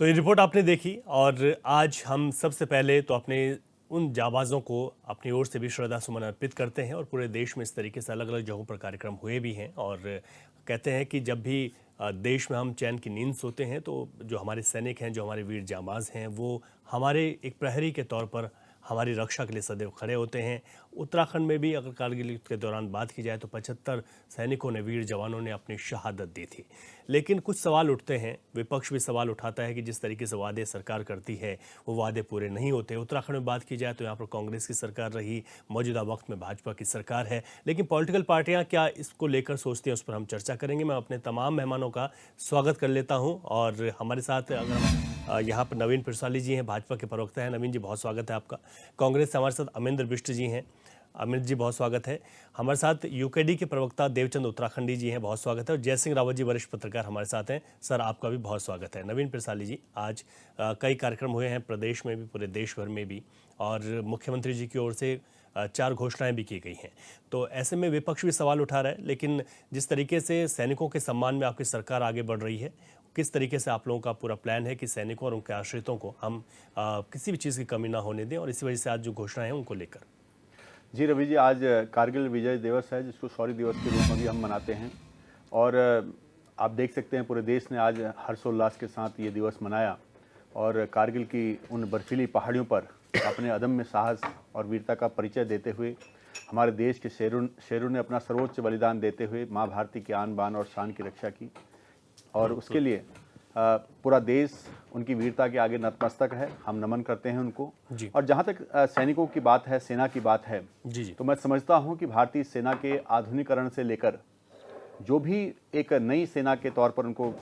तो ये रिपोर्ट आपने देखी और आज हम सबसे पहले तो अपने उन जाबाजों को अपनी ओर से भी श्रद्धा सुमन अर्पित करते हैं और पूरे देश में इस तरीके से अलग अलग जगहों पर कार्यक्रम हुए भी हैं और कहते हैं कि जब भी देश में हम चैन की नींद सोते हैं तो जो हमारे सैनिक हैं, जो हमारे वीर जांबाज हैं, वो हमारे एक प्रहरी के तौर पर हमारी रक्षा के लिए सदैव खड़े होते हैं। उत्तराखंड में भी अगर कारगिल युद्ध के दौरान बात की जाए तो 75 सैनिकों ने, वीर जवानों ने अपनी शहादत दी थी। लेकिन कुछ सवाल उठते हैं, विपक्ष भी सवाल उठाता है कि जिस तरीके से वादे सरकार करती है वो वादे पूरे नहीं होते। उत्तराखंड में बात की जाए तो यहाँ पर कांग्रेस की सरकार रही, मौजूदा वक्त में भाजपा की सरकार है, लेकिन पॉलिटिकल पार्टियाँ क्या इसको लेकर सोचती हैं, उस पर हम चर्चा करेंगे। मैं अपने तमाम मेहमानों का स्वागत कर लेता हूँ और हमारे साथ अगर हम यहाँ पर नवीन पिरसाली जी हैं, भाजपा के प्रवक्ता हैं। नवीन जी, बहुत स्वागत है आपका। कांग्रेस से हमारे साथ अमरिंदर बिष्ट जी हैं। अमित जी, बहुत स्वागत है। हमारे साथ यूकेडी के प्रवक्ता देवचंद उत्तराखंडी जी हैं, बहुत स्वागत है। और जय सिंह रावत जी, वरिष्ठ पत्रकार, हमारे साथ हैं। सर, आपका भी बहुत स्वागत है। नवीन पिरसाली जी, आज कई कार्यक्रम हुए हैं प्रदेश में भी, पूरे देश भर में भी, और मुख्यमंत्री जी की ओर से 4 घोषणाएं भी की गई हैं। तो ऐसे में विपक्ष भी सवाल उठा रहा है, लेकिन जिस तरीके से सैनिकों के सम्मान में आपकी सरकार आगे बढ़ रही है, किस तरीके से आप लोगों का पूरा प्लान है कि सैनिकों और उनके आश्रितों को हम किसी भी चीज़ की कमी ना होने दें, और इसी वजह से आज जो घोषणाएं हैं उनको लेकर? जी रवि जी, आज कारगिल विजय दिवस है, जिसको शौर्य दिवस के रूप में भी हम मनाते हैं। और आप देख सकते हैं पूरे देश ने आज हर्षोल्लास के साथ ये दिवस मनाया और कारगिल की उन बर्फीली पहाड़ियों पर अपने अदम्य साहस और वीरता का परिचय देते हुए हमारे देश के शेरों ने अपना सर्वोच्च बलिदान देते हुए माँ भारती की आन बान और शान की रक्षा की। और उसके लिए पूरा देश उनकी वीरता के आगे नतमस्तक है। हम नमन करते हैं उनको। और जहाँ तक सैनिकों की बात है, सेना की बात है, तो मैं समझता हूँ कि भारतीय सेना के आधुनिकीकरण से लेकर जो भी एक नई सेना के तौर पर उनको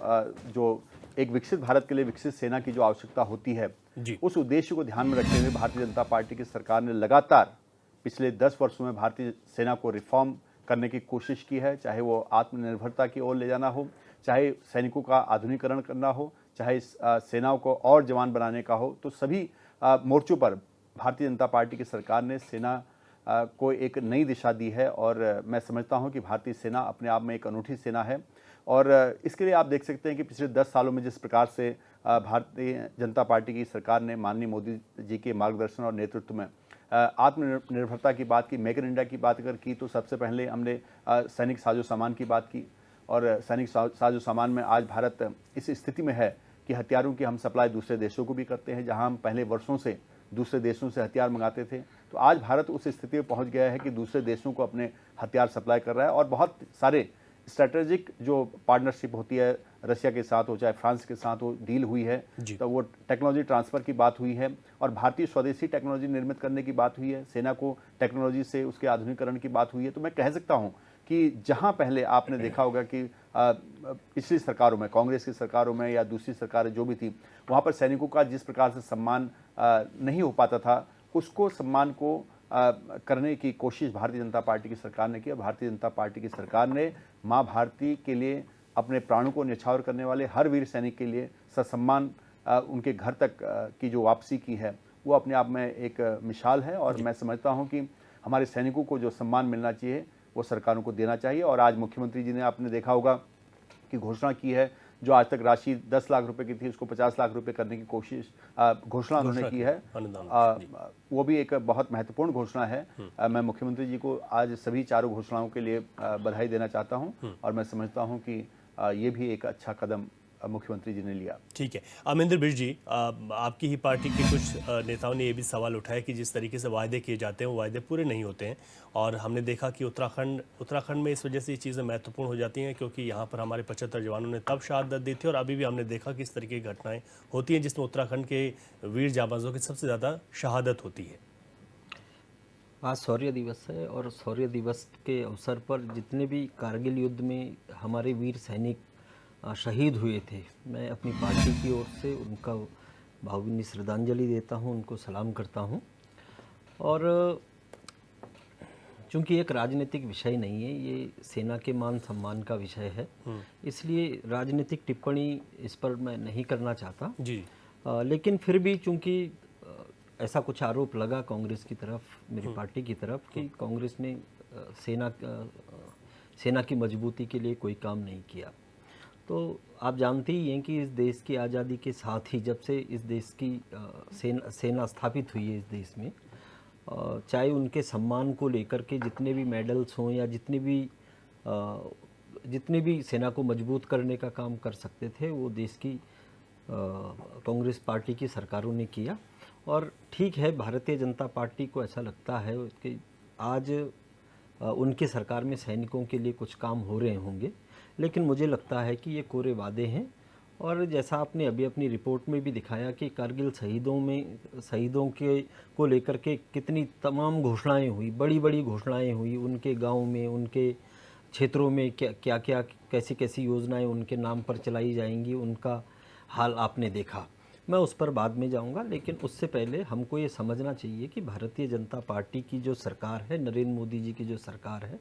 जो एक विकसित भारत के लिए विकसित सेना की जो आवश्यकता होती है, उस उद्देश्य को ध्यान में रखते हुए भारतीय जनता पार्टी की सरकार ने लगातार पिछले 10 वर्षों में भारतीय सेना को रिफॉर्म करने की कोशिश की है। चाहे वो आत्मनिर्भरता की ओर ले जाना हो, चाहे सैनिकों का आधुनिकीकरण करना हो, चाहे सेनाओं को और जवान बनाने का हो, तो सभी मोर्चों पर भारतीय जनता पार्टी की सरकार ने सेना को एक नई दिशा दी है। और मैं समझता हूं कि भारतीय सेना अपने आप में एक अनूठी सेना है। और इसके लिए आप देख सकते हैं कि पिछले 10 सालों में जिस प्रकार से भारतीय जनता पार्टी की सरकार ने माननीय मोदी जी के मार्गदर्शन और नेतृत्व में आत्मनिर्भरता की बात की, मेक इन इंडिया की बात अगर की, तो सबसे पहले हमने सैनिक साजो सामान की बात की। और सैनिक साजो सामान में आज भारत इस स्थिति में है कि हथियारों की हम सप्लाई दूसरे देशों को भी करते हैं। जहां हम पहले वर्षों से दूसरे देशों से हथियार मंगाते थे, तो आज भारत उस स्थिति में पहुंच गया है कि दूसरे देशों को अपने हथियार सप्लाई कर रहा है। और बहुत सारे स्ट्रेटेजिक जो पार्टनरशिप होती है, रशिया के साथ हो चाहे फ्रांस के साथ हो, डील हुई है, तो वो टेक्नोलॉजी ट्रांसफ़र की बात हुई है और भारतीय स्वदेशी टेक्नोलॉजी निर्मित करने की बात हुई है, सेना को टेक्नोलॉजी से उसके आधुनिकीकरण की बात हुई है। तो मैं कह सकता हूँ कि जहां पहले आपने देखा होगा कि पिछली सरकारों में, कांग्रेस की सरकारों में या दूसरी सरकारें जो भी थी, वहां पर सैनिकों का जिस प्रकार से सम्मान नहीं हो पाता था, उसको सम्मान को करने की कोशिश भारतीय जनता पार्टी की सरकार ने की। और भारतीय जनता पार्टी की सरकार ने माँ भारती के लिए अपने प्राणों को न्यौछावर करने वाले हर वीर सैनिक के लिए ससम्मान उनके घर तक की जो वापसी की है, वो अपने आप में एक मिसाल है। और मैं समझता हूँ कि हमारे सैनिकों को जो सम्मान मिलना चाहिए वो सरकारों को देना चाहिए। और आज मुख्यमंत्री जी ने, आपने देखा होगा कि घोषणा की है, जो आज तक राशि 10 लाख रुपए की थी उसको 50 लाख रुपए करने की कोशिश घोषणा उन्होंने की है। वो भी एक बहुत महत्वपूर्ण घोषणा है। मैं मुख्यमंत्री जी को आज सभी चारों घोषणाओं के लिए बधाई देना चाहता हूं और मैं समझता हूं कि ये भी एक अच्छा कदम मुख्यमंत्री जी ने लिया। ठीक है। अमरिंदर बिष्ट जी, आपकी ही पार्टी के कुछ नेताओं ने ये भी सवाल उठाया कि जिस तरीके से वायदे किए जाते हैं वो वायदे पूरे नहीं होते हैं, और हमने देखा कि उत्तराखंड में इस वजह से ये चीज़ें महत्वपूर्ण हो जाती हैं क्योंकि यहाँ पर हमारे 75 जवानों ने तब शहादत दी थी, और अभी भी हमने देखा कि इस तरह की घटनाएं होती हैं जिसमें उत्तराखंड के वीर जाबाजों की सबसे ज़्यादा शहादत होती है। आज शौर्य दिवस है और शौर्य दिवस के अवसर पर जितने भी कारगिल युद्ध में हमारे वीर सैनिक शहीद हुए थे, मैं अपनी पार्टी की ओर से उनका भावभीनी श्रद्धांजलि देता हूं, उनको सलाम करता हूं। और चूंकि एक राजनीतिक विषय नहीं है, ये सेना के मान सम्मान का विषय है, इसलिए राजनीतिक टिप्पणी इस पर मैं नहीं करना चाहता जी। लेकिन फिर भी चूंकि ऐसा कुछ आरोप लगा कांग्रेस की तरफ, मेरी पार्टी की तरफ, कि कांग्रेस ने सेना की मजबूती के लिए कोई काम नहीं किया, तो आप जानते ही हैं कि इस देश की आज़ादी के साथ ही जब से इस देश की सेना स्थापित हुई है इस देश में, चाहे उनके सम्मान को लेकर के जितने भी मेडल्स हों या जितने भी सेना को मजबूत करने का काम कर सकते थे, वो देश की कांग्रेस पार्टी की सरकारों ने किया। और ठीक है, भारतीय जनता पार्टी को ऐसा लगता है कि आज उनकी सरकार में सैनिकों के लिए कुछ काम हो रहे होंगे, लेकिन मुझे लगता है कि ये कोरे वादे हैं। और जैसा आपने अभी अपनी रिपोर्ट में भी दिखाया कि कारगिल शहीदों के को लेकर के कितनी तमाम घोषणाएं हुई, बड़ी बड़ी घोषणाएं हुई, उनके गांव में, उनके क्षेत्रों में क्या क्या कैसी कैसी योजनाएं उनके नाम पर चलाई जाएंगी, उनका हाल आपने देखा। मैं उस पर बाद में जाऊंगा, लेकिन उससे पहले हमको ये समझना चाहिए कि भारतीय जनता पार्टी की जो सरकार है, नरेंद्र मोदी जी की जो सरकार है,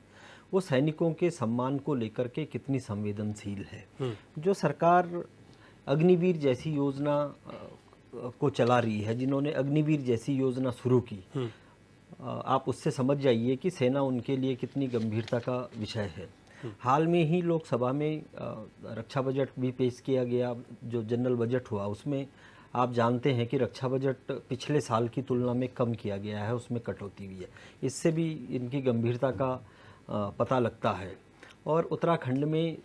वो सैनिकों के सम्मान को लेकर के कितनी संवेदनशील है। जो सरकार अग्निवीर जैसी योजना को चला रही है, जिन्होंने अग्निवीर जैसी योजना शुरू की, आप उससे समझ जाइए कि सेना उनके लिए कितनी गंभीरता का विषय है। हाल में ही लोकसभा में रक्षा बजट भी पेश किया गया, जो जनरल बजट हुआ, उसमें आप जानते हैं कि रक्षा बजट पिछले साल की तुलना में कम किया गया है, उसमें कटौती हुई है। इससे भी इनकी गंभीरता का पता लगता है। और उत्तराखंड में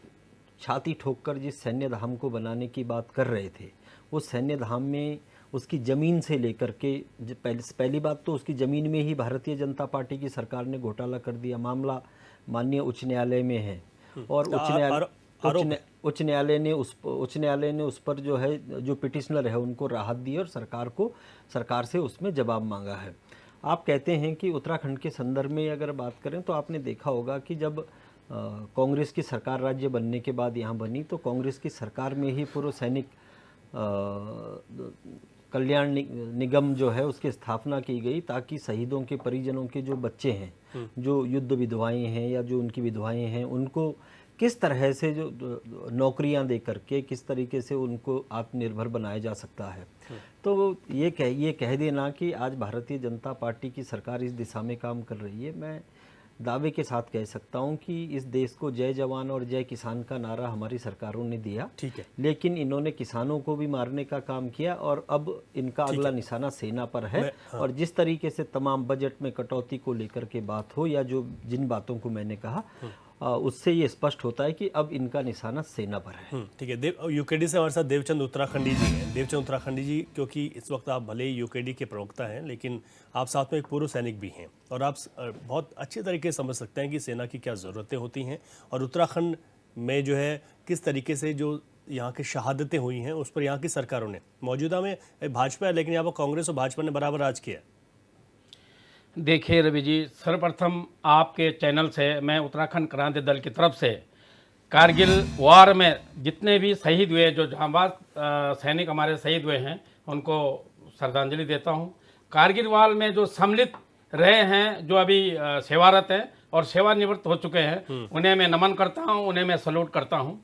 छाती ठोककर जिस सैन्य धाम को बनाने की बात कर रहे थे, उस सैन्य धाम में उसकी ज़मीन से लेकर के पहली बात तो उसकी ज़मीन में ही भारतीय जनता पार्टी की सरकार ने घोटाला कर दिया। मामला माननीय उच्च न्यायालय में है और उच्च न्यायालय ने उस पर जो पिटिशनर है उनको राहत दी और सरकार से उसमें जवाब मांगा है। आप कहते हैं कि उत्तराखंड के संदर्भ में अगर बात करें तो आपने देखा होगा कि जब कांग्रेस की सरकार राज्य बनने के बाद यहाँ बनी, तो कांग्रेस की सरकार में ही पूर्व सैनिक कल्याण निगम जो है उसकी स्थापना की गई, ताकि शहीदों के परिजनों के जो बच्चे हैं, जो युद्ध विधवाएं हैं या जो उनकी विधवाएं हैं, उनको किस तरह से जो नौकरियां दे करके किस तरीके से उनको आत्मनिर्भर बनाया जा सकता है। तो ये कह देना कि आज भारतीय जनता पार्टी की सरकार इस दिशा में काम कर रही है, मैं दावे के साथ कह सकता हूं कि इस देश को जय जवान और जय किसान का नारा हमारी सरकारों ने दिया, ठीक है, लेकिन इन्होंने किसानों को भी मारने का काम किया और अब इनका अगला निशाना सेना पर है। और जिस तरीके से तमाम बजट में कटौती को लेकर के बात हो या जो जिन बातों को मैंने कहा, उससे ये स्पष्ट होता है कि अब इनका निशाना सेना पर है। ठीक है, यूकेडी से हमारे साथ देवचंद उत्तराखंडी जी हैं। देवचंद उत्तराखंडी जी, क्योंकि इस वक्त आप भले ही यूकेडी के प्रवक्ता हैं, लेकिन आप साथ में एक पूर्व सैनिक भी हैं और आप बहुत अच्छे तरीके से समझ सकते हैं कि सेना की क्या ज़रूरतें होती हैं और उत्तराखंड में जो है किस तरीके से जो यहाँ की शहादतें हुई हैं उस पर यहाँ की सरकारों ने, मौजूदा में भाजपा है लेकिन यहाँ पर कांग्रेस और भाजपा ने बराबर राज किया है। देखिए रवि जी, सर्वप्रथम आपके चैनल से मैं उत्तराखंड क्रांति दल की तरफ से कारगिल वार में जितने भी शहीद हुए, जो जांबाज सैनिक हमारे शहीद हुए हैं, उनको श्रद्धांजलि देता हूं। कारगिल वार में जो सम्मिलित रहे हैं, जो अभी सेवारत हैं और सेवानिवृत्त हो चुके हैं, उन्हें मैं नमन करता हूं, उन्हें मैं सल्यूट करता हूं।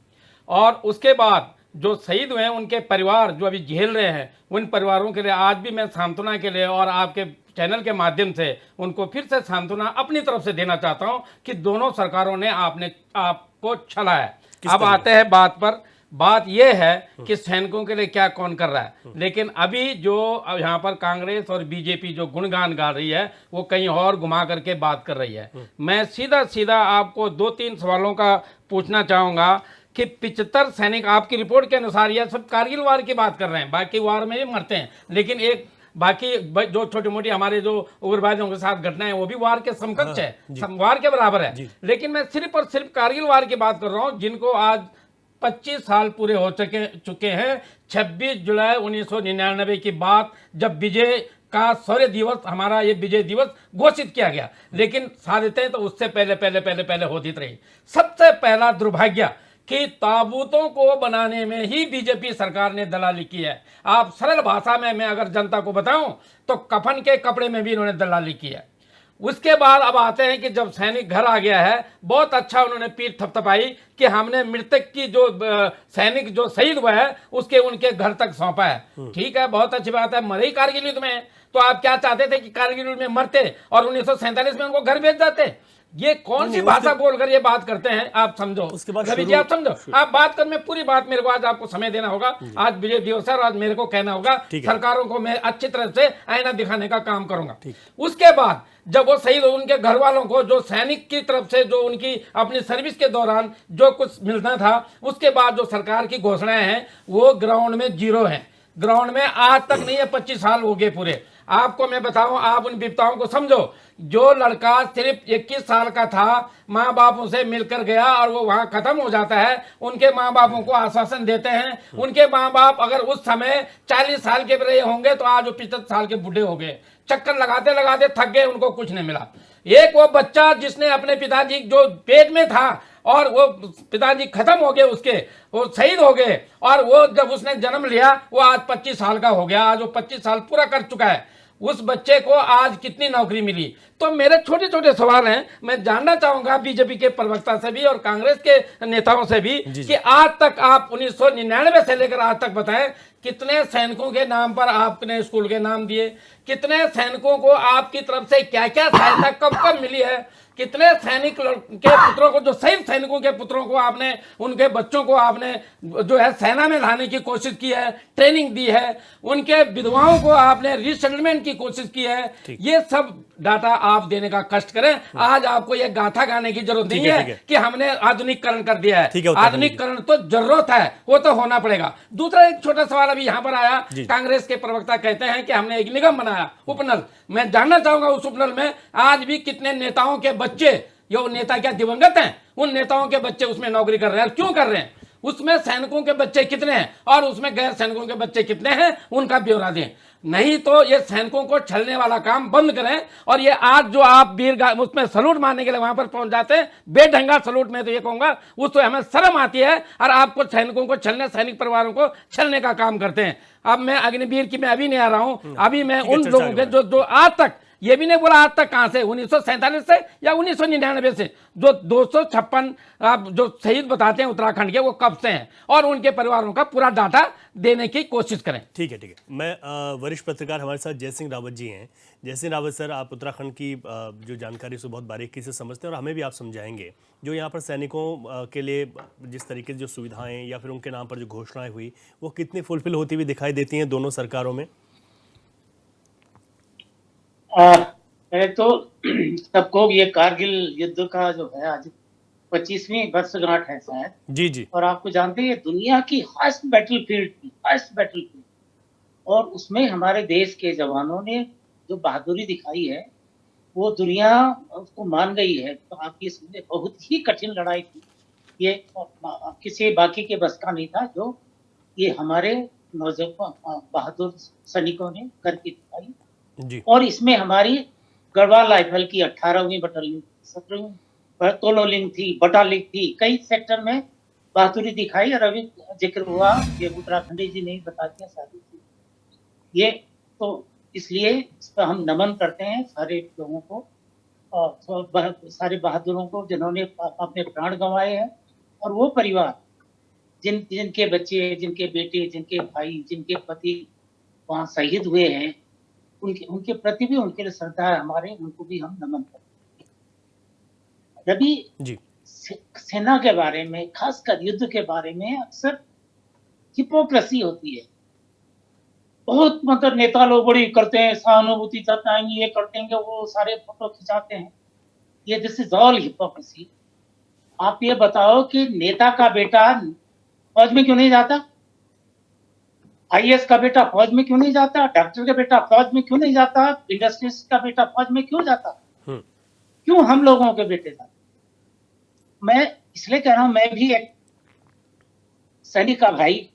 और उसके बाद जो शहीद हुए हैं उनके परिवार जो अभी झेल रहे हैं, उन परिवारों के लिए आज भी मैं सांत्वना के लिए और आपके चैनल के माध्यम से उनको फिर से सांत्वना अपनी तरफ से देना चाहता हूं कि दोनों सरकारों ने आपको छला है। अब आते हैं बात पर। बात यह है कि सैनिकों के लिए क्या कौन कर रहा है, लेकिन अभी जो यहाँ पर कांग्रेस और बीजेपी जो गुणगान गा रही है, वो कहीं और घुमा करके बात कर रही है। मैं सीधा आपको 2-3 सवालों का पूछना चाहूँगा कि 75 सैनिक आपकी रिपोर्ट के अनुसार यह सब कारगिल वार की बात कर रहे हैं, बाकी वार में भी मरते हैं, लेकिन एक बाकी जो छोटी मोटी हमारे जो उग्रवादियों के साथ घटनाएं वो भी वार के समकक्ष है, वार के बराबर है। लेकिन मैं सिर्फ और सिर्फ कारगिल वार की बात कर रहा हूं, जिनको आज 25 साल पूरे हो चुके हैं। 26 जुलाई 1999 की बात, जब विजय का शौर्य दिवस, हमारा ये विजय दिवस घोषित किया गया, लेकिन साजिशें तो उससे पहले होती रही। सबसे पहला दुर्भाग्य कि ताबूतों को बनाने में ही बीजेपी सरकार ने दलाली की है। आप सरल भाषा में मैं अगर जनता को बताऊं तो कफन के कपड़े में भी इन्होंने दलाली की है। उसके बाद अब आते हैं कि जब सैनिक घर आ गया है, बहुत अच्छा उन्होंने पीठ थपथपाई कि हमने मृतक की जो सैनिक जो शहीद हुआ है उसके उनके घर तक सौंपा है। ठीक है, बहुत अच्छी बात है, मरे ही कारगिल युद्ध में, तो आप क्या चाहते थे कि कारगिल युद्ध में मरते और 1947 में उनको घर भेज जाते? ये कौन सी नहीं, भाषा बोलकर ये बात करते हैं, आप समझो। उसके बाद रवि जी शुरू- आप समझो, आप बात कर, मैं पूरी बात, मेरे को आज आपको समय देना होगा। आज विजय दिवस है और आज मेरे को कहना होगा, ठीक है। सरकारों को मैं अच्छी तरह से आईना दिखाने का काम करूंगा। उसके बाद जब वो शहीद हुए, उनके घर वालों को जो सैनिक की तरफ से जो उनकी अपनी सर्विस के दौरान जो कुछ मिलना था, उसके बाद जो सरकार की घोषणाएं हैं वो ग्राउंड में जीरो है। ग्राउंड में आज तक नहीं है, 25 साल हो गए पूरे। आपको मैं बताऊं, आप उन विपदाओं को समझो। जो लड़का सिर्फ 21 साल का था, माँ बापों से मिलकर गया और वो वहां खत्म हो जाता है, उनके माँ बापों को आश्वासन देते हैं। उनके माँ बाप अगर उस समय 40 साल के रहे होंगे तो आज वो 75 साल के बूढ़े हो गए, चक्कर लगाते लगाते थक गए, उनको कुछ नहीं मिला। एक वो बच्चा जिसने अपने पिताजी जो पेट में था और वो पिताजी खत्म हो गए, उसके वो शहीद हो गए, और वो जब उसने जन्म लिया वो आज 25 साल का हो गया, आज वो 25 साल पूरा कर चुका है। उस बच्चे को आज कितनी नौकरी मिली? तो मेरे छोटे छोटे सवाल हैं, मैं जानना चाहूंगा बीजेपी के प्रवक्ता से भी और कांग्रेस के नेताओं से भी कि आज तक आप 1999 से लेकर आज तक बताएं, कितने सैनिकों के नाम पर आपने स्कूल के नाम दिए, कितने सैनिकों को आपकी तरफ से क्या क्या सहायता कब कब मिली है, कितने सैनिक के पुत्रों को, जो शहीद सैनिकों के पुत्रों को आपने, उनके बच्चों को आपने जो है सेना में लाने की कोशिश की है, ट्रेनिंग दी है, उनके विधवाओं को आपने रिसेटलमेंट की कोशिश की है। ये सब डाटा आप देने का कष्ट करें। आज आपको ये गाथा गाने की जरूरत नहीं है कि हमने आधुनिकीकरण कर दिया है। आधुनिकीकरण तो जरूरत है, वो तो होना पड़ेगा। दूसरा एक छोटा सवाल अभी यहाँ पर आया, कांग्रेस के प्रवक्ता कहते हैं कि हमने एक निगम बनाया, उपनल। मैं जानना चाहूंगा उस उपनल में आज भी कितने नेताओं के बच्चे, ये नेता क्या दिवंगत हैं, उन नेताओं के बच्चे उसमें नौकरी कर रहे हैं, क्यों कर रहे हैं? उसमें सैनिकों के बच्चे कितने हैं और उसमें गैर सैनिकों के बच्चे कितने हैं, उनका ब्यौरा दें। नहीं तो ये सैनिकों को छलने वाला काम बंद करें। और ये आज जो आप वीर उसमें सलूट मारने के लिए वहां पर पहुंच जाते हैं, बेढंगा सलूट, में तो ये कहूंगा उसको हमें शर्म आती है, और आपको सैनिकों को छलने, सैनिक परिवारों को छलने का काम करते हैं। अब मैं अग्निवीर की मैं अभी नहीं आ रहा हूं, अभी मैं उन लोगों के जो आज तक, ये भी नहीं बोला आज तक कहां से, 1947 से या 1999 से, जो 256 आप जो शहीद बताते हैं उत्तराखंड के, वो कब से हैं, और उनके परिवारों का पूरा डाटा देने की कोशिश करें। ठीक है। मैं वरिष्ठ पत्रकार हमारे साथ जय सिंह रावत जी हैं। जय सिंह रावत सर, आप उत्तराखंड की जो जानकारी से बहुत बारीकी से समझते हैं और हमें भी आप समझाएंगे, जो यहाँ पर सैनिकों के लिए जिस तरीके से जो सुविधाएं या फिर उनके नाम पर जो घोषणाएं हुई, वो कितनी फुलफिल होती हुई दिखाई देती हैं दोनों सरकारों में? पहले तो सबको ये कारगिल युद्ध का जो है आज 25वीं वर्षगांठ है शायद। जी। और आपको जानते हैं दुनिया की हाईएस्ट बैटलफील्ड थी, हाईएस्ट बैटलफील्ड, और उसमें हमारे देश के जवानों ने जो बहादुरी दिखाई है वो दुनिया उसको मान गई है। तो आप ये समझे बहुत ही कठिन लड़ाई थी, ये किसी बाकी के बस का नहीं था, जो ये हमारे नौजवान बहादुर सैनिकों ने करके दिखाई। जी। और इसमें हमारी गढ़वाल राइफल की 18वीं बटालियन, 17वीं तोलोलिंग थी, बटालिक थी, कई सेक्टर में बहादुरी दिखाई। और अभी जिक्र हुआ, ये उत्तराखंडी जी ने बता दिया सारी चीज, ये तो इसलिए इस पर हम नमन करते हैं सारे लोगों को, और सारे बहादुरों को जिन्होंने अपने प्राण गंवाए हैं, और वो परिवार जिनके बच्चे, जिनके बेटे, जिनके भाई, जिनके पति वहाँ शहीद हुए हैं, उनके प्रति भी, उनके लिए श्रद्धा है हमारे, उनको भी हम नमन करते हैं। रवि जी, सेना के बारे में, खासकर युद्ध के बारे में अक्सर हिपोक्रेसी होती है। बहुत मतलब नेता लोग बड़ी करते हैं, सहानुभूति जताएंगे, ये करते हैं, वो सारे फोटो खिंचाते हैं, ये दिस इज ऑल हिपोक्रेसी। आप ये बताओ कि नेता का बेटा फौज में क्यों नहीं जाता? आईएएस का बेटा फौज में क्यों नहीं जाता? डॉक्टर का बेटा फौज में क्यों नहीं जाता? इंडस्ट्रियलिस्ट का बेटा फौज में क्यों जाता? क्यों हम लोगों के बेटे जाते? मैं इसलिए कह रहा हूं, मैं भी एक सैनिक का भाई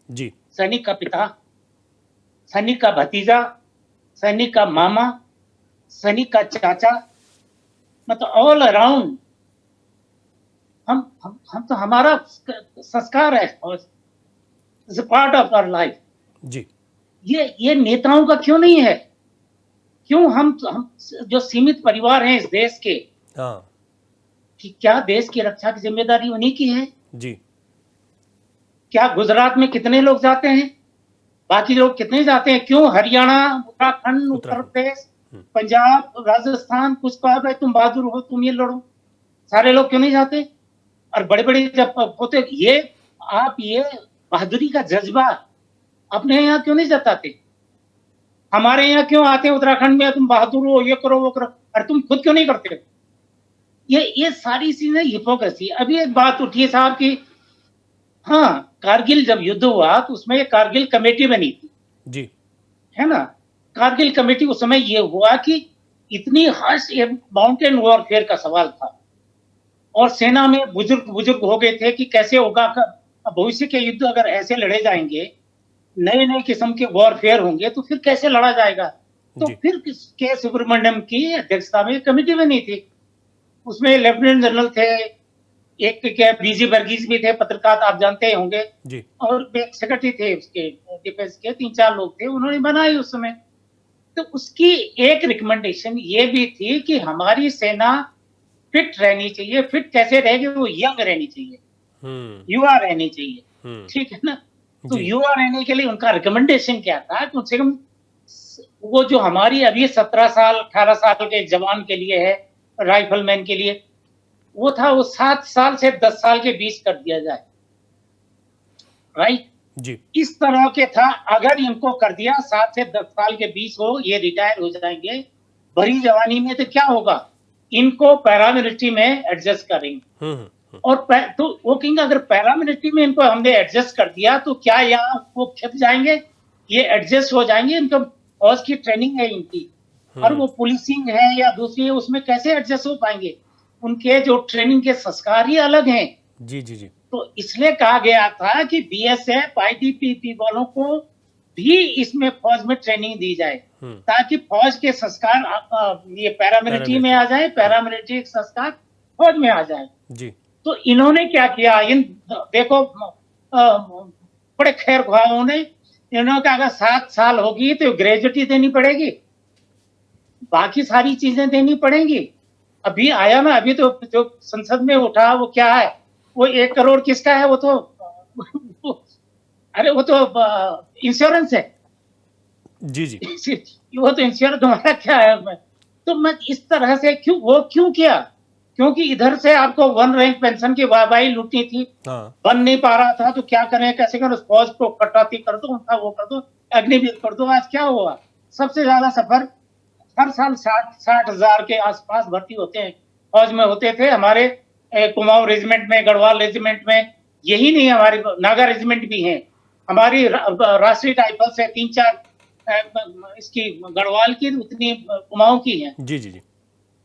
जी, सैनिक का पिता, सैनिक का भतीजा, सैनिक का मामा, सैनिक का चाचा, मतलब ऑल अराउंड हम तो, हमारा संस्कार है फौज, is a part of our life जी। ये नेताओं का क्यों नहीं है? क्यों हम जो सीमित परिवार हैं इस देश के, कि क्या देश की रक्षा की जिम्मेदारी उन्हीं की है जी? क्या गुजरात में कितने लोग जाते हैं? बाकी लोग कितने जाते हैं? क्यों हरियाणा, उत्तराखंड, उत्तर प्रदेश, पंजाब, राजस्थान, कुछ कहा भाई तुम बहादुर हो, तुम ये लड़ो, सारे लोग क्यों नहीं जाते? और बड़े बड़े जब होते ये, आप ये बहादुरी का जज्बा अपने यहाँ क्यों नहीं जताते? हमारे यहाँ क्यों आते हैं उत्तराखंड में, तुम बहादुर हो, ये करो वो करो, और तुम खुद क्यों नहीं करते? ये सारी चीजें हिपोक्रेसी। अभी एक बात उठी है साहब की, हाँ कारगिल जब युद्ध हुआ तो उसमें कारगिल कमेटी बनी थी, जी है ना? कारगिल कमेटी उस समय ये हुआ कि इतनी हार्श माउंटेन वॉरफेयर का सवाल था और सेना में बुजुर्ग बुजुर्ग हो गए थे कि कैसे होगा भविष्य के युद्ध, अगर ऐसे लड़े जाएंगे, नए नए किस्म के वॉरफेयर होंगे तो फिर कैसे लड़ा जाएगा? तो जी। फिर के सुब्रमण्यम की अध्यक्षता में कमेटी बनी थी, उसमें लेफ्टिनेंट जनरल थे, एक क्या बीजी वर्गीस भी थे, पत्रकार आप जानते होंगे, जी और सेक्रेटरी थे उसके डिफेंस के, 3-4 लोग थे, उन्होंने बनाई उस समय। तो उसकी एक रिकमेंडेशन ये भी थी कि हमारी सेना फिट रहनी चाहिए। फिट कैसे रहेगी? वो यंग रहनी चाहिए, युवा रहनी चाहिए, ठीक है ना? तो जी। युवा रहने के लिए उनका रिकमेंडेशन क्या था? कम से कम वो जो हमारी अभी 17 साल 18 साल के जवान के लिए है, राइफलमैन के लिए, वो था वो 7 साल से 10 साल के बीच कर दिया जाए, राइट? जी इस तरह के था। अगर इनको कर दिया 7 से 10 साल के बीच हो, ये रिटायर हो जाएंगे भरी जवानी में, तो क्या होगा? इनको पैरामिलिट्री में एडजस्ट करेंगे और तो वो कहेंगे अगर पैरामिलिट्री में इनको हमने एडजस्ट कर दिया तो क्या यहाँ वो खिप जाएंगे? ये एडजस्ट हो जाएंगे, इनको फौज की ट्रेनिंग है इनकी, और वो पुलिसिंग है या दूसरी है, उसमें कैसे एडजस्ट हो पाएंगे? उनके जो ट्रेनिंग के संस्कार ही अलग हैं। जी जी जी तो इसलिए कहा गया था कि बीएसएफ आईटीबीपी वालों को भी इसमें फौज में ट्रेनिंग दी जाए, ताकि फौज के संस्कार ये पैरामिलिट्री में आ जाए, पैरामिलिट्री संस्कार फौज में आ जाए। जी तो इन्होंने क्या किया? इन देखो बड़े खैर ख्वाहों ने, इन्होंने कहा अगर 7 साल होगी तो ग्रेजुएटी देनी पड़ेगी, बाकी सारी चीजें देनी पड़ेंगी। अभी आया ना, अभी तो जो संसद में उठा वो क्या है, वो 1 करोड़ किसका है? वो तो अरे वो तो इंश्योरेंस है। जी जी वो तो इंश्योरेंस तुम्हारा क्या है? तो मैं इस तरह से क्यों किया? क्योंकि इधर से आपको 1 रैंक पेंशन की वाहवाही लूटनी थी, बन नहीं पा रहा था, तो क्या करें, कैसे करें? फौज को कटौती कर दो, उनका वो कर दो, अग्निवीर कर दो। आज क्या हुआ? सबसे ज्यादा सफर हर साल 60 हजार के आसपास भर्ती होते हैं, फौज में होते थे हमारे कुमाऊं रेजिमेंट में, गढ़वाल रेजिमेंट में, यही नहीं हमारी नागा रेजिमेंट भी है, हमारी राष्ट्रीय राइफल से 3-4 इसकी गढ़वाल की उतनी कुमाऊं की है। जी जी जी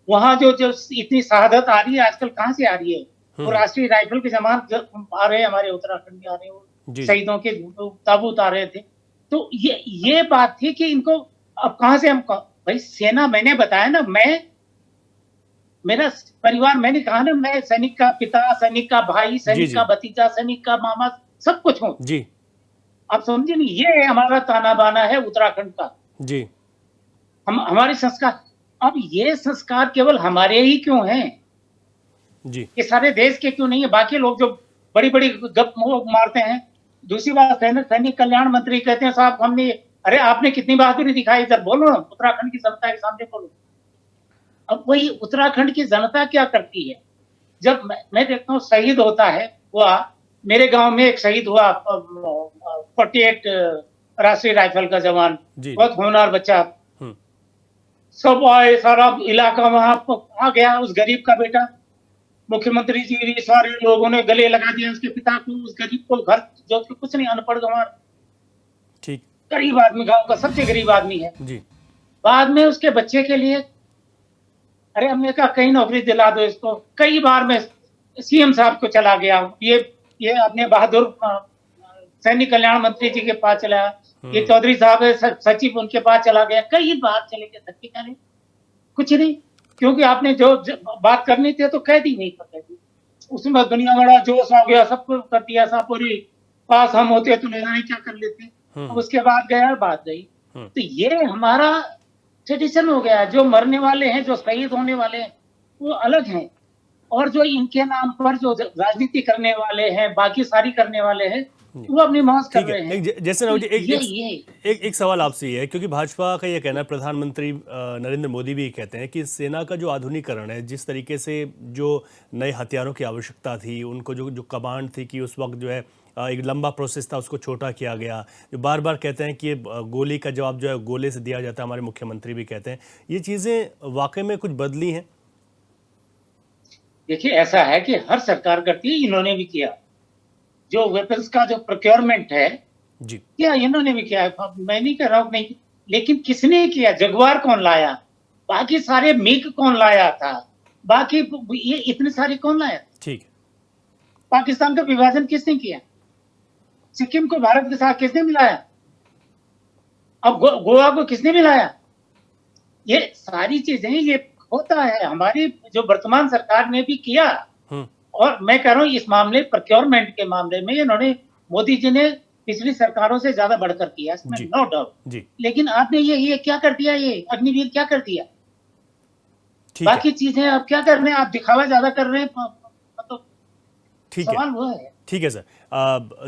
वहां जो इतनी शहादत आ रही है आजकल, कहाँ से आ रही है? वो राष्ट्रीय राइफल के जमान आ रहे हैं, हमारे उत्तराखंड में आ रहे हैं, शहीदों के ताबूत आ रहे थे। तो ये बात थी कि इनको अब कहाँ से हम भाई सेना, मैंने बताया ना, मेरा परिवार, मैंने कहा ना, मैं सैनिक का पिता, सैनिक का भाई, सैनिक का भतीजा, सैनिक का मामा, सब कुछ हूँ जी। आप समझे नहीं? ये हमारा ताना बाना है उत्तराखंड का जी। हमारे संस्कार। अब ये संस्कार केवल हमारे ही क्यों हैं जी? ये सारे देश के क्यों नहीं है? बाकी लोग जो बड़ी बड़ी गप मारते हैं। दूसरी बात, सैनिक कल्याण मंत्री कहते हैं साहब हमने, अरे आपने कितनी बहादुरी दिखाई, इधर बोलो ना, उत्तराखंड की जनता के सामने बोलो। अब वही उत्तराखंड की जनता क्या करती है? जब मैं देखता हूँ शहीद होता है, हुआ मेरे गांव में एक शहीद हुआ 48 राष्ट्रीय राइफल का जवान, बहुत होनहार बच्चा, सब आए, सारा इलाका वहां आ गया, उस गरीब का बेटा, मुख्यमंत्री जी भी, सारे लोगों ने गले लगा दिया उसके पिता को, उस गरीब को, घर जो कुछ नहीं, अनपढ़ गंवार, ठीक, गरीब आदमी, गांव का सबसे गरीब आदमी है जी। बाद में उसके बच्चे के लिए, अरे हमने कहा कहीं नौकरी दिला दो इसको। कई बार मैं सीएम साहब को चला गया, ये अपने बहादुर सैनिक कल्याण मंत्री जी के पास चला, ये चौधरी साहब सचिव, उनके पास चला गया, कई बार चले गए, धक्के खाने, कुछ नहीं, क्योंकि आपने जो बात करनी थी तो कह दी, नहीं कर दी। उसमें दुनिया बड़ा जोश आ गया, सबको कर दिया, सब पूरी पास हम होते तो नहीं क्या कर लेते। उसके बाद गया, बात गई। तो ये हमारा ट्रेडिशन हो गया। जो मरने वाले हैं, जो शहीद होने वाले हैं, वो अलग हैं, और जो इनके नाम पर जो राजनीति करने वाले हैं, बाकी सारी करने वाले हैं, वो अपनी मौज कर ठीक रहे है। हैं। जैसे राव जी, ये एक सवाल आपसे ये है, क्योंकि भाजपा का ये कहना है, प्रधानमंत्री नरेंद्र मोदी भी कहते हैं कि सेना का जो आधुनिकीकरण है, जिस तरीके से जो नए हथियारों की आवश्यकता थी, उनको जो जो कमांड थी कि उस वक्त जो है एक लंबा प्रोसेस था, उसको छोटा किया गया। जो बार बार कहते हैं कि ये गोली का जवाब जो है गोले से दिया जाता है, हमारे मुख्यमंत्री भी कहते हैं, ये चीज़ें वाकई में कुछ बदली हैं? देखिए, ऐसा है कि हर सरकार करती है, इन्होंने भी किया। जो वेपन्स का जो प्रोक्योरमेंट है, जी। क्या इन्होंने भी किया है। मैं नहीं कह रहा हूँ नहीं, लेकिन किसने किया? जगुआर कौन लाया? बाकी सारे मिग कौन लाया था? बाकी ये इतने सारे कौन लाया? ठीक है। पाकिस्तान का विभाजन किसने किया? सिक्किम को भारत के साथ किसने मिलाया? अब गोवा को किसने मिलाया? ये सारी चीजें ये होता है। हमारी जो वर्तमान सरकार ने भी किया, और मैं कह रहा हूँ इस मामले प्रोक्योरमेंट के मामले में इन्होंने, मोदी जी ने पिछली सरकारों से ज्यादा बढ़कर किया, इसमें जी। No doubt. जी। लेकिन आपने ये क्या कर दिया? ये अग्निवीर क्या कर दिया? ठीक है। बाकी चीजें आप क्या कर रहे हैं? आप दिखावा ज्यादा कर रहे हैं। मतलब ठीक है। सवाल वो है। ठीक है सर।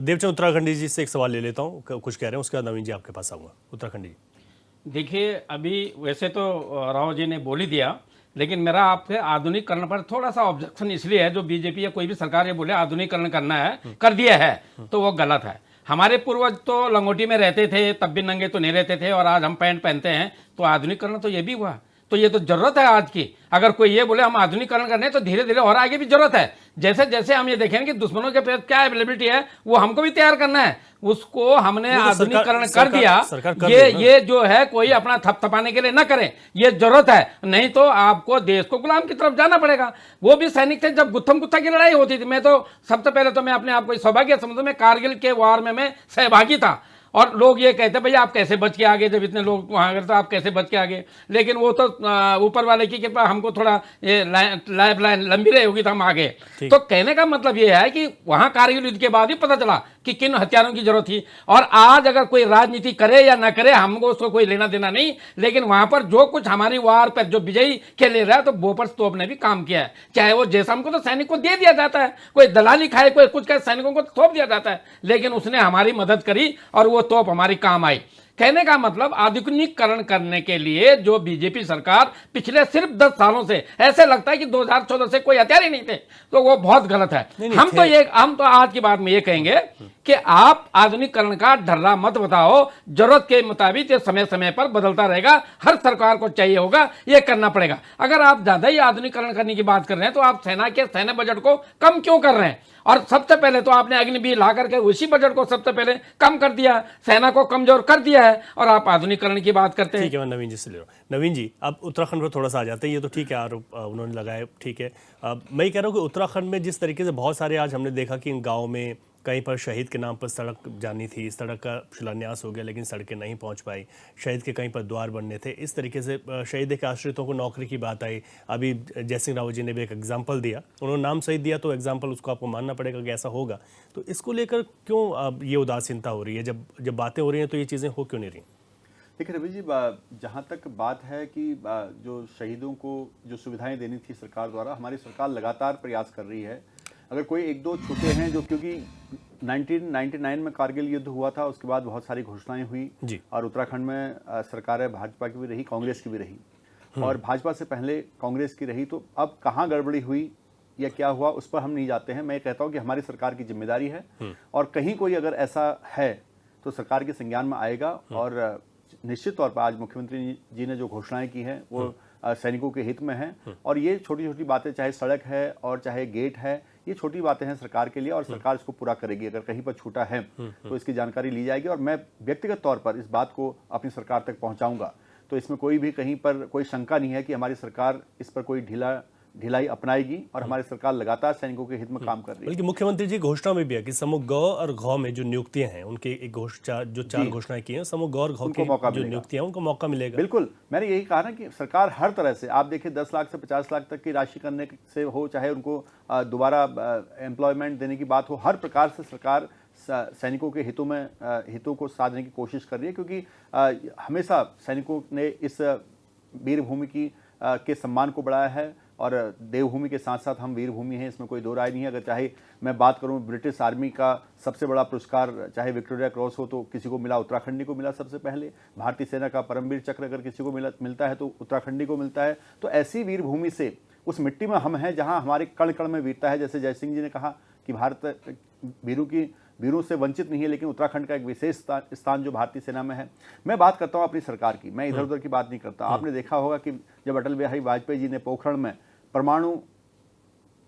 देवचंद उत्तराखंडी जी से एक सवाल ले लेता हूँ, कुछ कह रहे हैं, उसके बाद नवीन जी आपके पास आऊँगा। उत्तराखंडी जी। देखिए, अभी वैसे तो राव जी ने बोल ही दिया, लेकिन मेरा आपसे आधुनिकीकरण पर थोड़ा सा ऑब्जेक्शन इसलिए है, जो बीजेपी या कोई भी सरकार ये बोले आधुनिकीकरण करना है, कर दिया है, तो वो गलत है। हमारे पूर्वज तो लंगोटी में रहते थे, तब भी नंगे तो नहीं रहते थे, और आज हम पैंट पहनते हैं, तो आधुनिकीकरण तो ये भी हुआ। तो ये तो जरूरत है आज की। अगर कोई ये बोले हम आधुनिकीकरण करने, तो धीरे धीरे और आगे भी जरूरत है। जैसे जैसे हम ये देखेंगे कि दुश्मनों के पास क्या अवेलेबिलिटी है, वो हमको भी तैयार करना है। उसको हमने तो आधुनिकीकरण कर सरकार दिया। कर ये जो है कोई अपना थपथपाने के लिए ना करें, ये जरूरत है। नहीं तो आपको देश को गुलाम की तरफ जाना पड़ेगा। वो भी सैनिक थे जब गुत्थम गुत्था की लड़ाई होती थी। मैं तो सबसे पहले तो मैं अपने आप को सौभाग्य समझता हूं, मैं कारगिल के वार में मैं सहभागी था। और लोग ये कहते भैया आप कैसे बच के आगे, जब इतने लोग वहां गए तो आप कैसे बच के आगे? लेकिन वो तो ऊपर वाले की कृपा, हमको थोड़ा ये लाइफ लाइन लंबी रही होगी तो हम आगे। तो कहने का मतलब ये है कि वहां कारगिल युद्ध के बाद ही पता चला कि किन हथियारों की जरूरत थी। और आज अगर कोई राजनीति करे या ना करे, हमको उसको कोई लेना देना नहीं, लेकिन वहां पर जो कुछ हमारी वार पर जो विजयी के ले रहा है, तो बोफर्स तोप ने भी काम किया है। चाहे वो जैसा हमको तो सैनिक को दे दिया जाता है, कोई दलाली खाए, कोई कुछ खाए, सैनिकों को थोप दिया जाता है, लेकिन उसने हमारी मदद करी और वो तोप हमारी काम आई। कहने का मतलब आधुनिकीकरण करने के लिए जो बीजेपी सरकार पिछले सिर्फ 10 सालों से, ऐसे लगता है कि 2014 से कोई हथियार ही नहीं थे, तो वो बहुत गलत है। हम तो आज की बात में ये कहेंगे कि आप आधुनिकीकरण का ढर्रा मत बताओ। जरूरत के मुताबिक ये समय समय पर बदलता रहेगा, हर सरकार को चाहिए होगा, ये करना पड़ेगा। अगर आप ज्यादा ही आधुनिकीकरण करने की बात कर रहे हैं, तो आप सेना के सैन्य बजट को कम क्यों कर रहे हैं? और सबसे पहले तो आपने अग्निवीर ला करके उसी बजट को सबसे पहले कम कर दिया, सेना को कमजोर कर दिया है, और आप आधुनिकीकरण की बात करते हैं। ठीक है, मैं नवीन जी से ले रहा हूँ। नवीन जी, अब उत्तराखंड पर थोड़ा सा आ जाते हैं। ये तो ठीक है, आरोप उन्होंने लगाए, ठीक है। मैं कह रहा हूँ कि उत्तराखंड में जिस तरीके से बहुत सारे आज हमने देखा कि इन गाँव में कहीं पर शहीद के नाम पर सड़क जानी थी, सड़क का शिलान्यास हो गया, लेकिन सड़कें नहीं पहुंच पाई। शहीद के कहीं पर द्वार बनने थे। इस तरीके से शहीद के आश्रितों को नौकरी की बात आई। अभी जयसिंह रावत जी ने भी एक एग्जाम्पल दिया, उन्होंने नाम सही दिया, तो एग्जाम्पल उसको आपको मानना पड़ेगा कि ऐसा होगा। तो इसको लेकर क्यों अब ये उदासीनता हो रही है? जब बातें हो रही हैं तो ये चीज़ें हो क्यों नहीं रही? देखिए रवि जी, जहाँ तक बात है कि जो शहीदों को जो सुविधाएं देनी थी सरकार द्वारा, हमारी सरकार लगातार प्रयास कर रही है। अगर कोई एक दो छूटे हैं जो, क्योंकि 1999 में कारगिल युद्ध हुआ था, उसके बाद बहुत सारी घोषणाएं हुई जी। और उत्तराखंड में सरकारें भाजपा की भी रही, कांग्रेस की भी रही, और भाजपा से पहले कांग्रेस की रही। तो अब कहाँ गड़बड़ी हुई या क्या हुआ, उस पर हम नहीं जाते हैं। मैं कहता हूँ कि हमारी सरकार की जिम्मेदारी है, और कहीं कोई अगर ऐसा है तो सरकार के संज्ञान में आएगा। और निश्चित तौर पर आज मुख्यमंत्री जी ने जो घोषणाएं की हैं वो सैनिकों के हित में हैं। और ये छोटी छोटी बातें, चाहे सड़क है और चाहे गेट है, ये छोटी बातें हैं सरकार के लिए, और सरकार इसको पूरा करेगी। अगर कहीं पर छूटा है तो इसकी जानकारी ली जाएगी, और मैं व्यक्तिगत तौर पर इस बात को अपनी सरकार तक पहुंचाऊंगा। तो इसमें कोई भी कहीं पर कोई शंका नहीं है कि हमारी सरकार इस पर कोई ढिलाई अपनाएगी, और हमारी सरकार लगातार सैनिकों के हित में काम कर रही है। बल्कि मुख्यमंत्री जी घोषणा में भी है कि समूह ग और घ में जो नियुक्तियां हैं, उनके एक चार घोषणाएं की हैं, समूह ग और घ की जो नियुक्तियां हैं उनको मौका मिलेगा। बिल्कुल, मैंने यही कहा ना कि सरकार हर तरह से, आप देखिए 10 लाख से 50 लाख तक की राशि करने से हो, चाहे उनको दोबारा एम्प्लॉयमेंट देने की बात हो, हर प्रकार से सरकार सैनिकों के हितों को साधने की कोशिश कर रही है। क्योंकि हमेशा सैनिकों ने इस वीर भूमि के सम्मान को बढ़ाया है, और देवभूमि के साथ साथ हम वीरभूमि हैं, इसमें कोई दो राय नहीं है। अगर चाहे मैं बात करूं ब्रिटिश आर्मी का सबसे बड़ा पुरस्कार चाहे विक्टोरिया क्रॉस हो तो किसी को मिला, उत्तराखंडी को मिला सबसे पहले। भारतीय सेना का परमवीर चक्र अगर किसी को मिलता है तो उत्तराखंडी को मिलता है। तो ऐसी वीरभूमि से, उस मिट्टी में हम हैं जहां हमारे कण कण में वीरता है। जैसे जयसिंह जी ने कहा कि भारत वीरों से वंचित नहीं है, लेकिन उत्तराखंड का एक विशेष स्थान जो भारतीय सेना में है। मैं बात करता हूं अपनी सरकार की, मैं इधर उधर की बात नहीं करता। आपने देखा होगा कि जब अटल बिहारी वाजपेयी जी ने पोखरण में परमाणु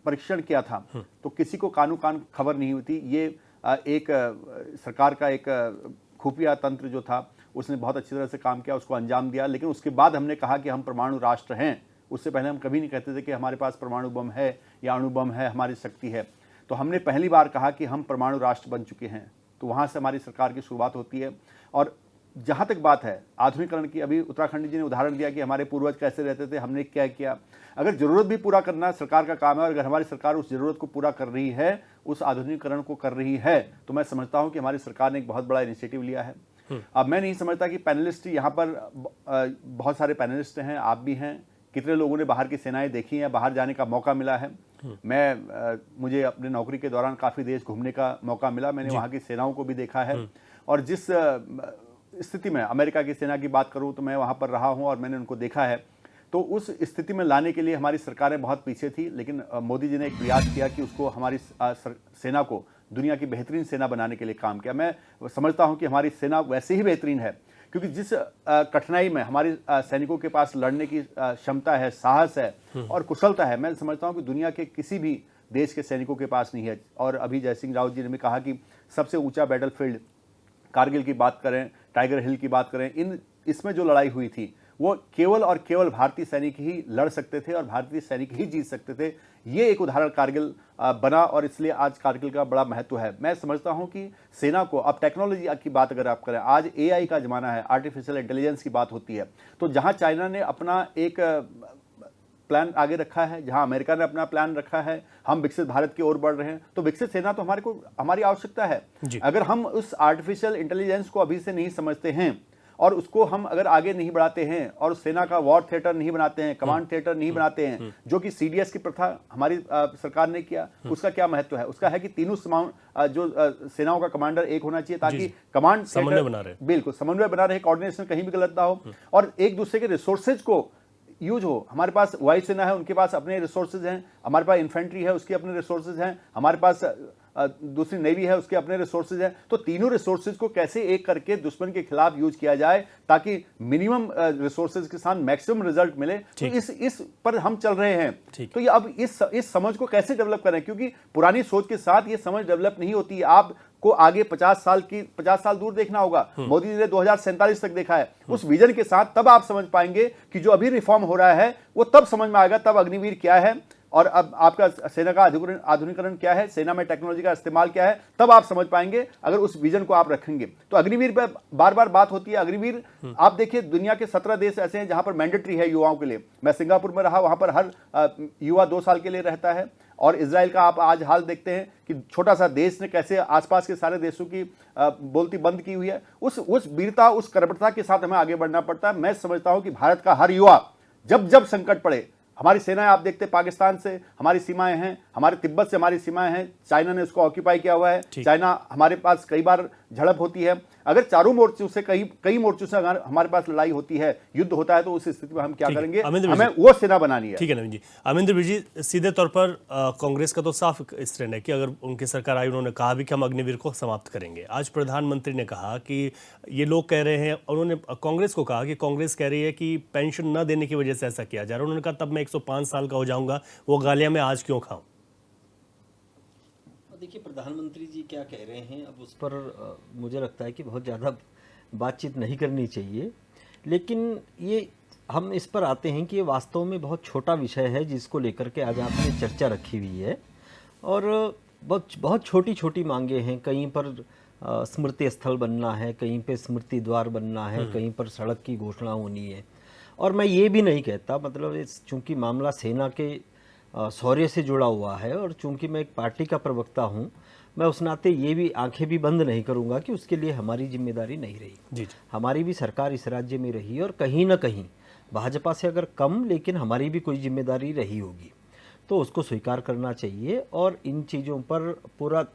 परीक्षण किया था तो किसी को कानू कान खबर नहीं हुई थी। ये एक सरकार का एक खुफिया तंत्र जो था उसने बहुत अच्छी तरह से काम किया, उसको अंजाम दिया। लेकिन उसके बाद हमने कहा कि हम परमाणु राष्ट्र हैं। उससे पहले हम कभी नहीं कहते थे कि हमारे पास परमाणु बम है या अणु बम है, हमारी शक्ति है। तो हमने पहली बार कहा कि हम परमाणु राष्ट्र बन चुके हैं। तो वहाँ से हमारी सरकार की शुरुआत होती है। और जहाँ तक बात है आधुनिकरण की, अभी उत्तराखंड जी ने उदाहरण दिया कि हमारे पूर्वज कैसे रहते थे, हमने क्या किया। अगर ज़रूरत भी पूरा करना सरकार का काम है, और अगर हमारी सरकार उस ज़रूरत को पूरा कर रही है, उस आधुनिकीकरण को कर रही है, तो मैं समझता हूँ कि हमारी सरकार ने एक बहुत बड़ा इनिशिएटिव लिया है। अब मैं नहीं समझता कि पैनलिस्ट यहाँ पर बहुत सारे पैनलिस्ट हैं, आप भी हैं। कितने लोगों ने बाहर की सेनाएं देखी हैं, बाहर जाने का मौका मिला है। मुझे अपने नौकरी के दौरान काफ़ी देश घूमने का मौका मिला, मैंने वहाँ की सेनाओं को भी देखा है। और जिस स्थिति में अमेरिका की सेना की बात करूँ तो मैं वहाँ पर रहा हूँ और मैंने उनको देखा है। तो उस स्थिति में लाने के लिए हमारी सरकारें बहुत पीछे थी, लेकिन मोदी जी ने एक प्रयास किया कि उसको हमारी सेना को दुनिया की बेहतरीन सेना बनाने के लिए काम किया। मैं समझता हूँ कि हमारी सेना वैसे ही बेहतरीन है क्योंकि जिस कठिनाई में हमारे सैनिकों के पास लड़ने की क्षमता है, साहस है और कुशलता है, मैं समझता हूं कि दुनिया के किसी भी देश के सैनिकों के पास नहीं है। और अभी जयसिंह रावत जी ने भी कहा कि सबसे ऊंचा बैटलफील्ड, कारगिल की बात करें, टाइगर हिल की बात करें, इसमें जो लड़ाई हुई थी वो केवल और केवल भारतीय सैनिक ही लड़ सकते थे और भारतीय सैनिक ही जीत सकते थे। ये एक उदाहरण कारगिल बना और इसलिए आज कारगिल का बड़ा महत्व है। मैं समझता हूं कि सेना को, अब टेक्नोलॉजी की बात अगर आप करें, आज एआई का ज़माना है, आर्टिफिशियल इंटेलिजेंस की बात होती है। तो जहां चाइना ने अपना एक प्लान आगे रखा है, जहां अमेरिका ने अपना प्लान रखा है, हम विकसित भारत की ओर बढ़ रहे हैं, तो विकसित सेना तो हमारी आवश्यकता है। अगर हम उस आर्टिफिशियल इंटेलिजेंस को अभी से नहीं समझते हैं और उसको हम अगर आगे नहीं बढ़ाते हैं और सेना का वॉर थिएटर नहीं बनाते हैं, कमांड थिएटर नहीं बनाते हैं, जो कि सीडीएस की प्रथा हमारी सरकार ने किया, उसका क्या महत्व है? उसका है कि तीनों जो सेनाओं का कमांडर एक होना चाहिए ताकि कमांड समन्वय बना रहे, बिल्कुल समन्वय बना रहे, कोऑर्डिनेशन कहीं भी गलत ना हो और एक दूसरे के रिसोर्सेज को यूज हो। हमारे पास वायुसेना है, उनके पास अपने रिसोर्सेज हैं, हमारे पास इन्फेंट्री है, उसके अपने रिसोर्सेज हैं, हमारे पास दूसरी नेवी है, उसके अपने रिसोर्सेज हैं। तो तीनों रिसोर्सेज को कैसे एक करके दुश्मन के खिलाफ यूज किया जाए ताकि मिनिमम रिसोर्सेज के साथ मैक्सिमम रिजल्ट मिले, तो इस पर हम चल रहे हैं। तो ये अब इस समझ को कैसे डेवलप करें, क्योंकि पुरानी सोच के साथ ये समझ डेवलप नहीं होती है। आपको आगे 50 साल दूर देखना होगा। मोदी जी ने 2047 तक देखा है। उस विजन के साथ तब आप समझ पाएंगे कि जो अभी रिफॉर्म हो रहा है वो तब समझ में आएगा, तब अग्निवीर क्या है और अब आपका सेना का आधुनिकीकरण क्या है, सेना में टेक्नोलॉजी का इस्तेमाल क्या है, तब आप समझ पाएंगे अगर उस विजन को आप रखेंगे। तो अग्निवीर पे बार बार बात होती है। अग्निवीर आप देखिए, दुनिया के 17 देश ऐसे हैं जहां पर मैंडेटरी है युवाओं के लिए। मैं सिंगापुर में रहा, वहां पर हर युवा 2 साल के लिए रहता है। और इजराइल का आप आज हाल देखते हैं कि छोटा सा देश ने कैसे आसपास के सारे देशों की बोलती बंद की हुई है। उस वीरता, उस कर्मठता के साथ हमें आगे बढ़ना पड़ता है। मैं समझता हूं कि भारत का हर युवा जब संकट पड़े, हमारी सेनाएं आप देखते हैं, पाकिस्तान से हमारी सीमाएं हैं, हमारे तिब्बत से हमारी सीमाएं हैं, चाइना ने उसको ऑक्यूपाई किया हुआ है, चाइना हमारे पास कई बार झड़प होती है। अगर चारों मोर्चों से कई मोर्चों से अगर हमारे पास लड़ाई होती है, युद्ध होता है, तो उस स्थिति में हम क्या करेंगे? हमें वो सेना बनानी है। ठीक है नवीन जी। अमरिंदर जी, सीधे तौर पर कांग्रेस का तो साफ स्टैंड है कि अगर उनकी सरकार आई, उन्होंने कहा भी कि हम अग्निवीर को समाप्त करेंगे। आज प्रधानमंत्री ने कहा कि ये लोग कह रहे हैं, उन्होंने कांग्रेस को कहा कि कांग्रेस कह रही है कि पेंशन न देने की वजह से ऐसा किया जा रहा है। उन्होंने कहा तब मैं 105 साल का हो जाऊंगा, वो गालियां मैं आज क्यों खाऊं? देखिए, प्रधानमंत्री जी क्या कह रहे हैं, अब उस पर मुझे लगता है कि बहुत ज़्यादा बातचीत नहीं करनी चाहिए। लेकिन ये हम इस पर आते हैं कि ये वास्तव में बहुत छोटा विषय है जिसको लेकर के आज आपने चर्चा रखी हुई है और बहुत छोटी छोटी मांगे हैं। कहीं पर स्मृति स्थल बनना है, कहीं पे स्मृति द्वार बनना है, कहीं पर सड़क की घोषणा होनी है। और मैं ये भी नहीं कहता, मतलब चूँकि मामला सेना के शौर्य से जुड़ा हुआ है और चूंकि मैं एक पार्टी का प्रवक्ता हूं, मैं उस नाते ये भी आंखें भी बंद नहीं करूंगा कि उसके लिए हमारी जिम्मेदारी नहीं रही। हमारी भी सरकार इस राज्य में रही और कहीं ना कहीं भाजपा से अगर कम, लेकिन हमारी भी कोई जिम्मेदारी रही होगी, तो उसको स्वीकार करना चाहिए। और इन चीज़ों पर पूरा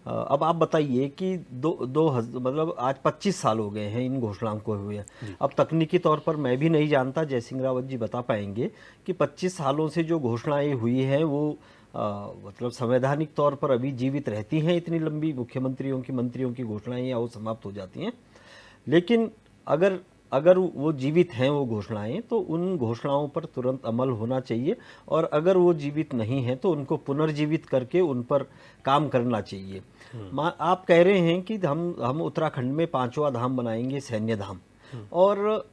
अब आप बताइए कि मतलब आज 25 साल हो गए हैं इन घोषणाओं को हुए। अब तकनीकी तौर पर मैं भी नहीं जानता, जय सिंह रावत जी बता पाएंगे कि 25 सालों से जो घोषणाएं हुई हैं वो मतलब संवैधानिक तौर पर अभी जीवित रहती हैं। इतनी लंबी मुख्यमंत्रियों की, मंत्रियों की घोषणाएं या वो समाप्त हो जाती हैं। लेकिन अगर वो जीवित हैं वो घोषणाएं, तो उन घोषणाओं पर तुरंत अमल होना चाहिए। और अगर वो जीवित नहीं हैं तो उनको पुनर्जीवित करके उन पर काम करना चाहिए। आप कह रहे हैं कि हम उत्तराखंड में 5वां धाम बनाएंगे, सैन्य धाम, और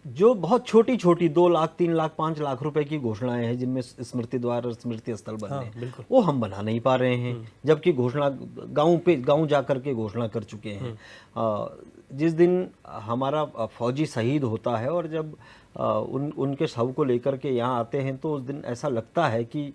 जो बहुत छोटी छोटी 2 लाख 3 लाख 5 लाख रुपए की घोषणाएं हैं जिनमें स्मृति द्वार और स्मृति स्थल बनने, वो हम बना नहीं पा रहे हैं, जबकि घोषणा गांव जा करके घोषणा कर चुके हैं। जिस दिन हमारा फौजी शहीद होता है और जब उनके शव को लेकर के यहाँ आते हैं, तो उस दिन ऐसा लगता है कि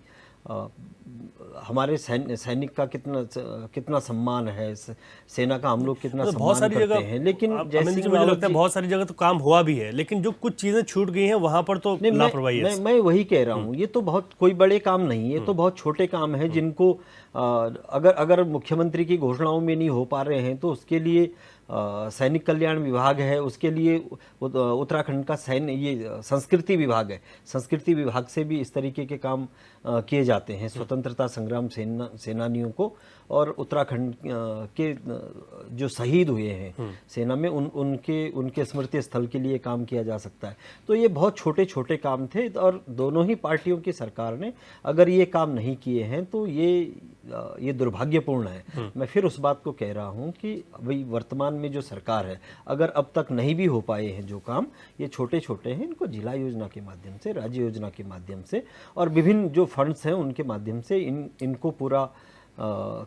हमारे सैनिक का कितना सम्मान है, सेना का हम लोग कितना तो सम्मान करते हैं। लेकिन जैसे मुझे लगता है बहुत सारी जगह तो काम हुआ भी है, लेकिन जो कुछ चीजें छूट गई हैं वहां पर तो लापरवाही है। मैं वही कह रहा हूँ, ये तो बहुत कोई बड़े काम नहीं, ये तो बहुत छोटे काम हैं जिनको अगर मुख्यमंत्री की घोषणाओं में नहीं हो पा रहे हैं, तो उसके लिए सैनिक कल्याण विभाग है, उसके लिए उत्तराखंड का ये संस्कृति विभाग है, संस्कृति विभाग से भी इस तरीके के काम किए जाते हैं स्वतंत्रता संग्राम सेनानियों को। और उत्तराखंड के जो शहीद हुए हैं सेना में, उनके स्मृति स्थल के लिए काम किया जा सकता है। तो ये बहुत छोटे छोटे काम थे, और दोनों ही पार्टियों की सरकार ने अगर ये काम नहीं किए हैं तो ये दुर्भाग्यपूर्ण है। मैं फिर उस बात को कह रहा हूँ कि भाई वर्तमान में जो सरकार है, अगर अब तक नहीं भी हो पाए हैं जो काम, ये छोटे छोटे हैं, इनको जिला योजना के माध्यम से, राज्य योजना के माध्यम से और विभिन्न जो फंड्स हैं उनके माध्यम से इनको पूरा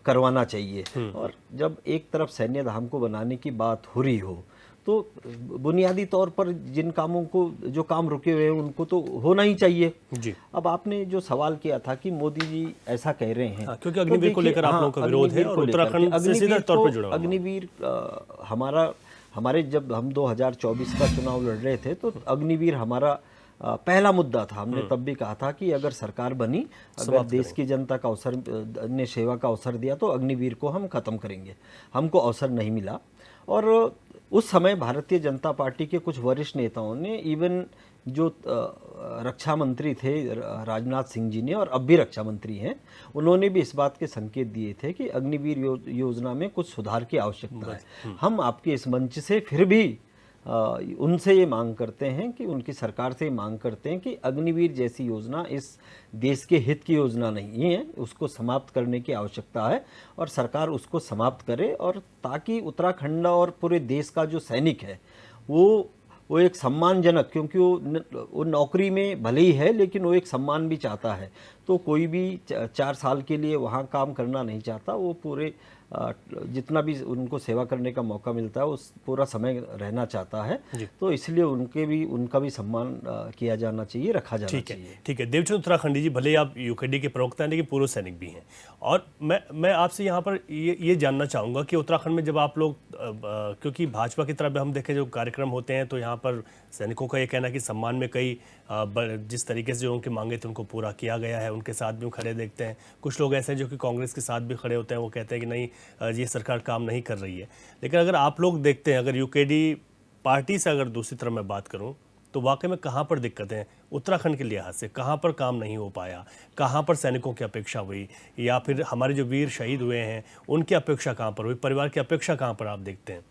करवाना चाहिए। और जब एक तरफ सैन्य धाम को बनाने की बात हो रही हो, तो बुनियादी तौर पर जिन कामों को, जो काम रुके हुए हैं, उनको तो होना ही चाहिए जी। अब आपने जो सवाल किया था कि मोदी जी ऐसा कह रहे हैं, क्योंकि अग्निवीर को लेकर आप लोगों का विरोध है और उत्तराखंड से सीधे तौर पर जुड़ा हुआ। अग्निवीर हमारे जब हम 2024 का चुनाव लड़ रहे थे, तो अग्निवीर हमारा पहला मुद्दा था। हमने तब भी कहा था कि अगर सरकार बनी, अगर देश की जनता का अवसर ने सेवा का अवसर दिया, तो अग्निवीर को हम खत्म करेंगे। हमको अवसर नहीं मिला, और उस समय भारतीय जनता पार्टी के कुछ वरिष्ठ नेताओं ने, इवन जो रक्षा मंत्री थे राजनाथ सिंह जी ने, और अब भी रक्षा मंत्री हैं, उन्होंने भी इस बात के संकेत दिए थे कि अग्निवीर योजना में कुछ सुधार की आवश्यकता है। हम आपके इस मंच से फिर भी उनसे ये मांग करते हैं कि, उनकी सरकार से मांग करते हैं कि अग्निवीर जैसी योजना इस देश के हित की योजना नहीं है, उसको समाप्त करने की आवश्यकता है, और सरकार उसको समाप्त करे, और ताकि उत्तराखंड और पूरे देश का जो सैनिक है वो एक सम्मानजनक, क्योंकि वो नौकरी में भले ही है, लेकिन वो एक सम्मान भी चाहता है। तो कोई भी 4 साल के लिए वहाँ काम करना नहीं चाहता, वो पूरे जितना भी उनको सेवा करने का मौका मिलता है उस पूरा समय रहना चाहता है। तो इसलिए उनका भी सम्मान किया जाना चाहिए, रखा जाना चाहिए। ठीक है देवचंद उत्तराखंडी जी, भले ही आप यूकेडी के प्रवक्ता हैं, लेकिन पूर्व सैनिक भी हैं, और मैं आपसे यहाँ पर ये जानना चाहूँगा कि उत्तराखंड में जब आप लोग, क्योंकि भाजपा की तरफ हम देखें जो कार्यक्रम होते हैं, तो यहाँ पर सैनिकों का ये कहना है कि सम्मान में कई जिस तरीके से जो उनकी मांगे थी उनको पूरा किया गया है, उनके साथ भी खड़े देखते हैं। कुछ लोग ऐसे हैं जो कि कांग्रेस के साथ भी खड़े होते हैं, वो कहते हैं कि नहीं, ये सरकार काम नहीं कर रही है। लेकिन अगर आप लोग देखते हैं, अगर यूकेडी पार्टी से अगर दूसरी तरफ मैं बात करूं, तो वाकई में कहाँ पर दिक्कतें हैं उत्तराखंड के लिहाज से, कहाँ पर काम नहीं हो पाया, कहाँ पर सैनिकों की अपेक्षा हुई, या फिर हमारे जो वीर शहीद हुए हैं उनकी अपेक्षा कहाँ पर हुई, परिवार की अपेक्षा कहाँ पर आप देखते हैं?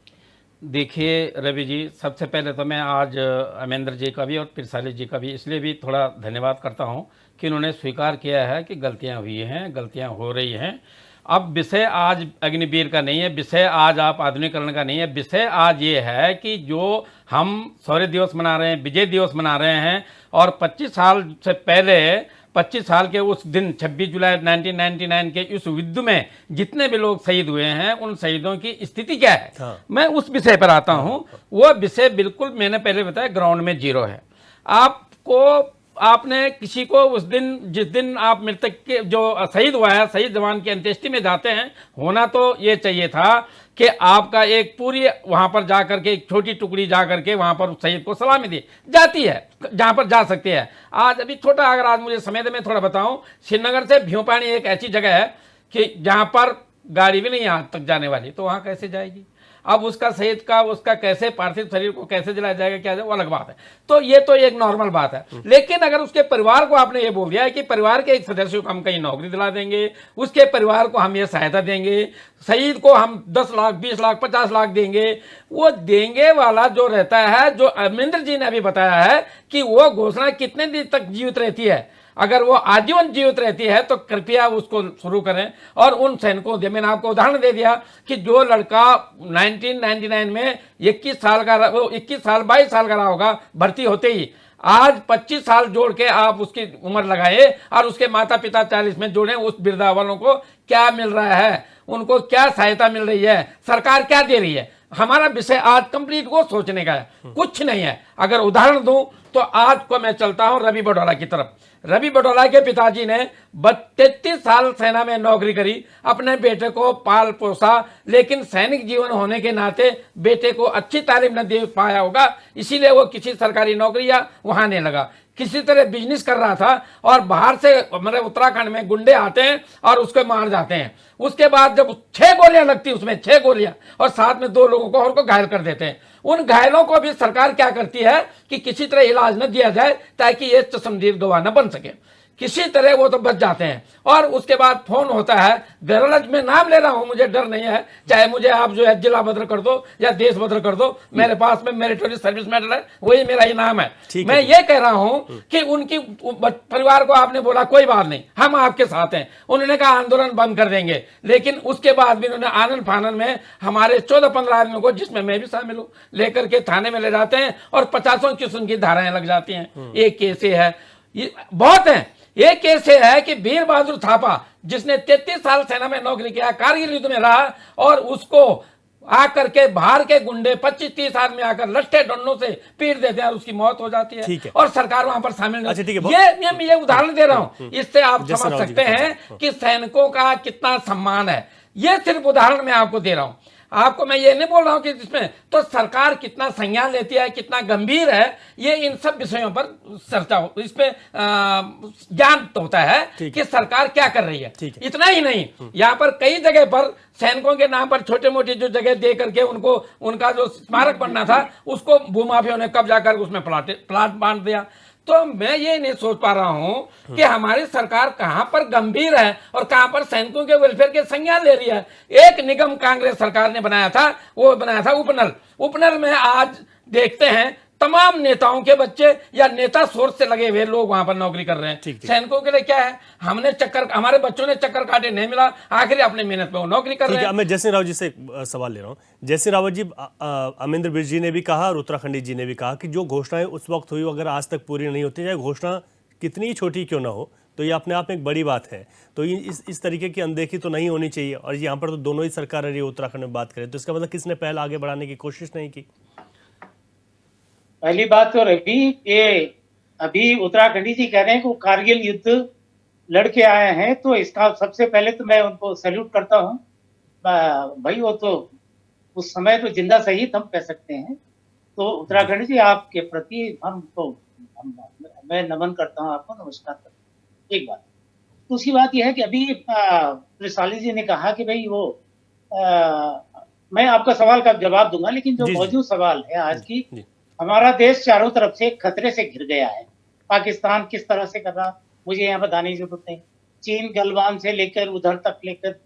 देखिए रवि जी, सबसे पहले तो मैं आज अमेंद्र जी का भी और पिरसाली जी का भी इसलिए भी थोड़ा धन्यवाद करता हूं कि उन्होंने स्वीकार किया है कि गलतियां हुई हैं, गलतियां हो रही हैं। अब विषय आज अग्निवीर का नहीं है, विषय आज आप आधुनिकीकरण का नहीं है, विषय आज ये है कि जो हम शौर्य दिवस मना रहे हैं, विजय दिवस मना रहे हैं, और 25 साल से पहले 25 साल के उस दिन 26 जुलाई 1999 के इस युद्ध में जितने भी लोग शहीद हुए हैं, उन शहीदों की स्थिति क्या है, मैं उस विषय पर आता हूं। वो विषय बिल्कुल मैंने पहले बताया ग्राउंड में जीरो है। आपने किसी को उस दिन, जिस दिन आप मृतक के जो शहीद हुआ है, शहीद जवान की अंत्येष्टि में जाते हैं, होना तो ये चाहिए था कि आपका एक पूरी वहां पर जा करके एक छोटी टुकड़ी जा करके वहां पर शहीद को सलामी दी जाती है जहां पर जा सकती है। आज अभी छोटा अगर आज मुझे समय दे मैं थोड़ा बताऊं, श्रीनगर से भ्यूपानी एक ऐसी जगह है कि जहां पर गाड़ी भी नहीं यहाँ तक जाने वाली, तो वहां कैसे जाएगी? अब उसका शहीद का उसका कैसे पार्थिव शरीर को कैसे जलाया जाएगा क्या जाएगा, वो अलग बात है। तो ये तो एक नॉर्मल बात है। लेकिन अगर उसके परिवार को आपने ये बोल दिया है कि परिवार के एक सदस्य को हम कहीं नौकरी दिला देंगे, उसके परिवार को हम ये सहायता देंगे, शहीद को हम 10 लाख 20 लाख 50 लाख देंगे, वो देंगे वाला जो रहता है, जो अमरिंदर जी ने अभी बताया है कि वो घोषणा कितने दिन तक जीवित रहती है, अगर वो आजीवन जीवित रहती है तो कृपया उसको शुरू करें। और उन सैनिकों दे, मैंने आपको उदाहरण दे दिया कि जो लड़का 1999 में 21 साल का 21 साल 22 साल का रहा होगा भर्ती होते ही, आज 25 साल जोड़ के आप उसकी उम्र लगाए और उसके माता पिता 40 में जोड़े, उस वृद्धा वालों को क्या मिल रहा है, उनको क्या सहायता मिल रही है, सरकार क्या दे रही है। हमारा विषय आज कंप्लीट वो सोचने का है, कुछ नहीं है। अगर उदाहरण दूं तो आज को मैं चलता हूं रवि बडोला की तरफ। रवि बडोला के पिताजी ने 33 साल सेना में नौकरी करी, अपने बेटे को पाल पोसा, लेकिन सैनिक जीवन होने के नाते बेटे को अच्छी तालीम न दे पाया होगा, इसीलिए वो किसी सरकारी नौकरी या वहां नहीं लगा, किसी तरह बिजनेस कर रहा था। और बाहर से हमारे उत्तराखंड में गुंडे आते हैं और उसको मार जाते हैं। उसके बाद जब 6 गोलियां लगती, उसमें 6 गोलियां, और साथ में 2 लोगों को और को घायल कर देते हैं। उन घायलों को भी सरकार क्या करती है कि किसी तरह इलाज न दिया जाए ताकि ये चश्मदीद गवाह न बन सके, किसी तरह वो तो बच जाते हैं। और उसके बाद फोन होता है, गैरलज में नाम ले रहा हूं, मुझे डर नहीं है, चाहे मुझे आप जो है जिला बदर कर दो या देश बदर कर दो, मेरे पास में मेरिटोरियस सर्विस मेडल है, वही मेरा इनाम है। मैं ये कह रहा हूं कि उनकी परिवार को आपने बोला कोई बात नहीं, हम आपके साथ हैं, उन्होंने कहा आंदोलन बंद कर देंगे, लेकिन उसके बाद भी उन्होंने आनंद फानन में हमारे 14-15 आदमियों को, जिसमें मैं भी शामिल हूं, लेकर के थाने में ले जाते हैं और 50 किस्म की धाराएं लग जाती हैं। एक केस है, ये बहुत है। एक केस है कि वीर बहादुर थापा, जिसने 33 साल सेना में नौकरी किया, कारगिल युद्ध में रहा, और उसको आकर के बाहर के गुंडे 25-30 आदमी आकर लट्ठे डंडों से पीट देते हैं और उसकी मौत हो जाती है, और सरकार वहां पर शामिल नहीं। ये उदाहरण दे रहा हूं, इससे आप समझ सकते हैं कि सैनिकों का कितना सम्मान है। ये सिर्फ उदाहरण मैं आपको दे रहा हूं, आपको मैं ये नहीं बोल रहा हूं कि इसमें तो सरकार कितना संज्ञान लेती है, कितना गंभीर है, ये इन सब विषयों पर चर्चा हो, इसमें ज्ञान तो होता है कि सरकार क्या कर रही है। इतना ही नहीं, यहाँ पर कई जगह पर सैनिकों के नाम पर छोटे मोटे जो जगह दे करके उनको उनका जो स्मारक बनना था, उसको भूमाफियों ने कब्जा कर उसमें प्लाट बांध दिया। तो मैं ये नहीं सोच पा रहा हूं कि हमारी सरकार कहां पर गंभीर है और कहां पर सैनिकों के वेलफेयर के संज्ञान ले रही है। एक निगम कांग्रेस सरकार ने बनाया था, वो बनाया था उपनल। उपनल में आज देखते हैं तमाम नेताओं के बच्चे या नेता सोर्स से लगे हुए लोग वहां पर नौकरी कर रहे हैं। सैनिकों के लिए क्या है, हमने चक्कर, हमारे बच्चों ने चक्कर काटे, नहीं मिला, आखिर अपने मेहनत पे वो नौकरी कर रहे हैं। मैं जयसिंह रावत जी से सवाल ले रहा हूँ। जयसिंह रावत जी, अमरिंदर विज जी ने भी कहा और उत्तराखंडी जी ने भी कहा कि जो घोषणाएं उस वक्त हुई अगर आज तक पूरी नहीं होती, चाहे घोषणा कितनी छोटी क्यों ना हो, तो ये अपने आप में एक बड़ी बात है। तो इस तरीके की अनदेखी तो नहीं होनी चाहिए। और यहाँ पर तो दोनों ही सरकार रही है, उत्तराखंड में बात करें तो इसका मतलब किसने पहले आगे बढ़ाने की कोशिश नहीं की? पहली बात तो रही, ये अभी उत्तराखंडी जी कह रहे हैं कि कारगिल युद्ध लड़के आए हैं, तो इसका सबसे पहले तो मैं उनको सैल्यूट करता हूं भाई। वो तो उस समय तो जिंदा शहीद हम कह सकते हैं। तो उत्तराखंडी जी आपके प्रति मैं नमन करता हूं, आपको नमस्कार करता हूं। एक बात। दूसरी बात यह है कि अभी त्रिशाली जी ने कहा कि भाई वो मैं आपका सवाल का जवाब दूंगा, लेकिन जो मौजूद सवाल है आज की, हमारा देश चारों तरफ से खतरे से घिर गया है। पाकिस्तान किस तरह से कर रहा, मुझे यहाँ बताने की जरूरत नहीं। चीन गलवान से लेकर उधर तक लेकर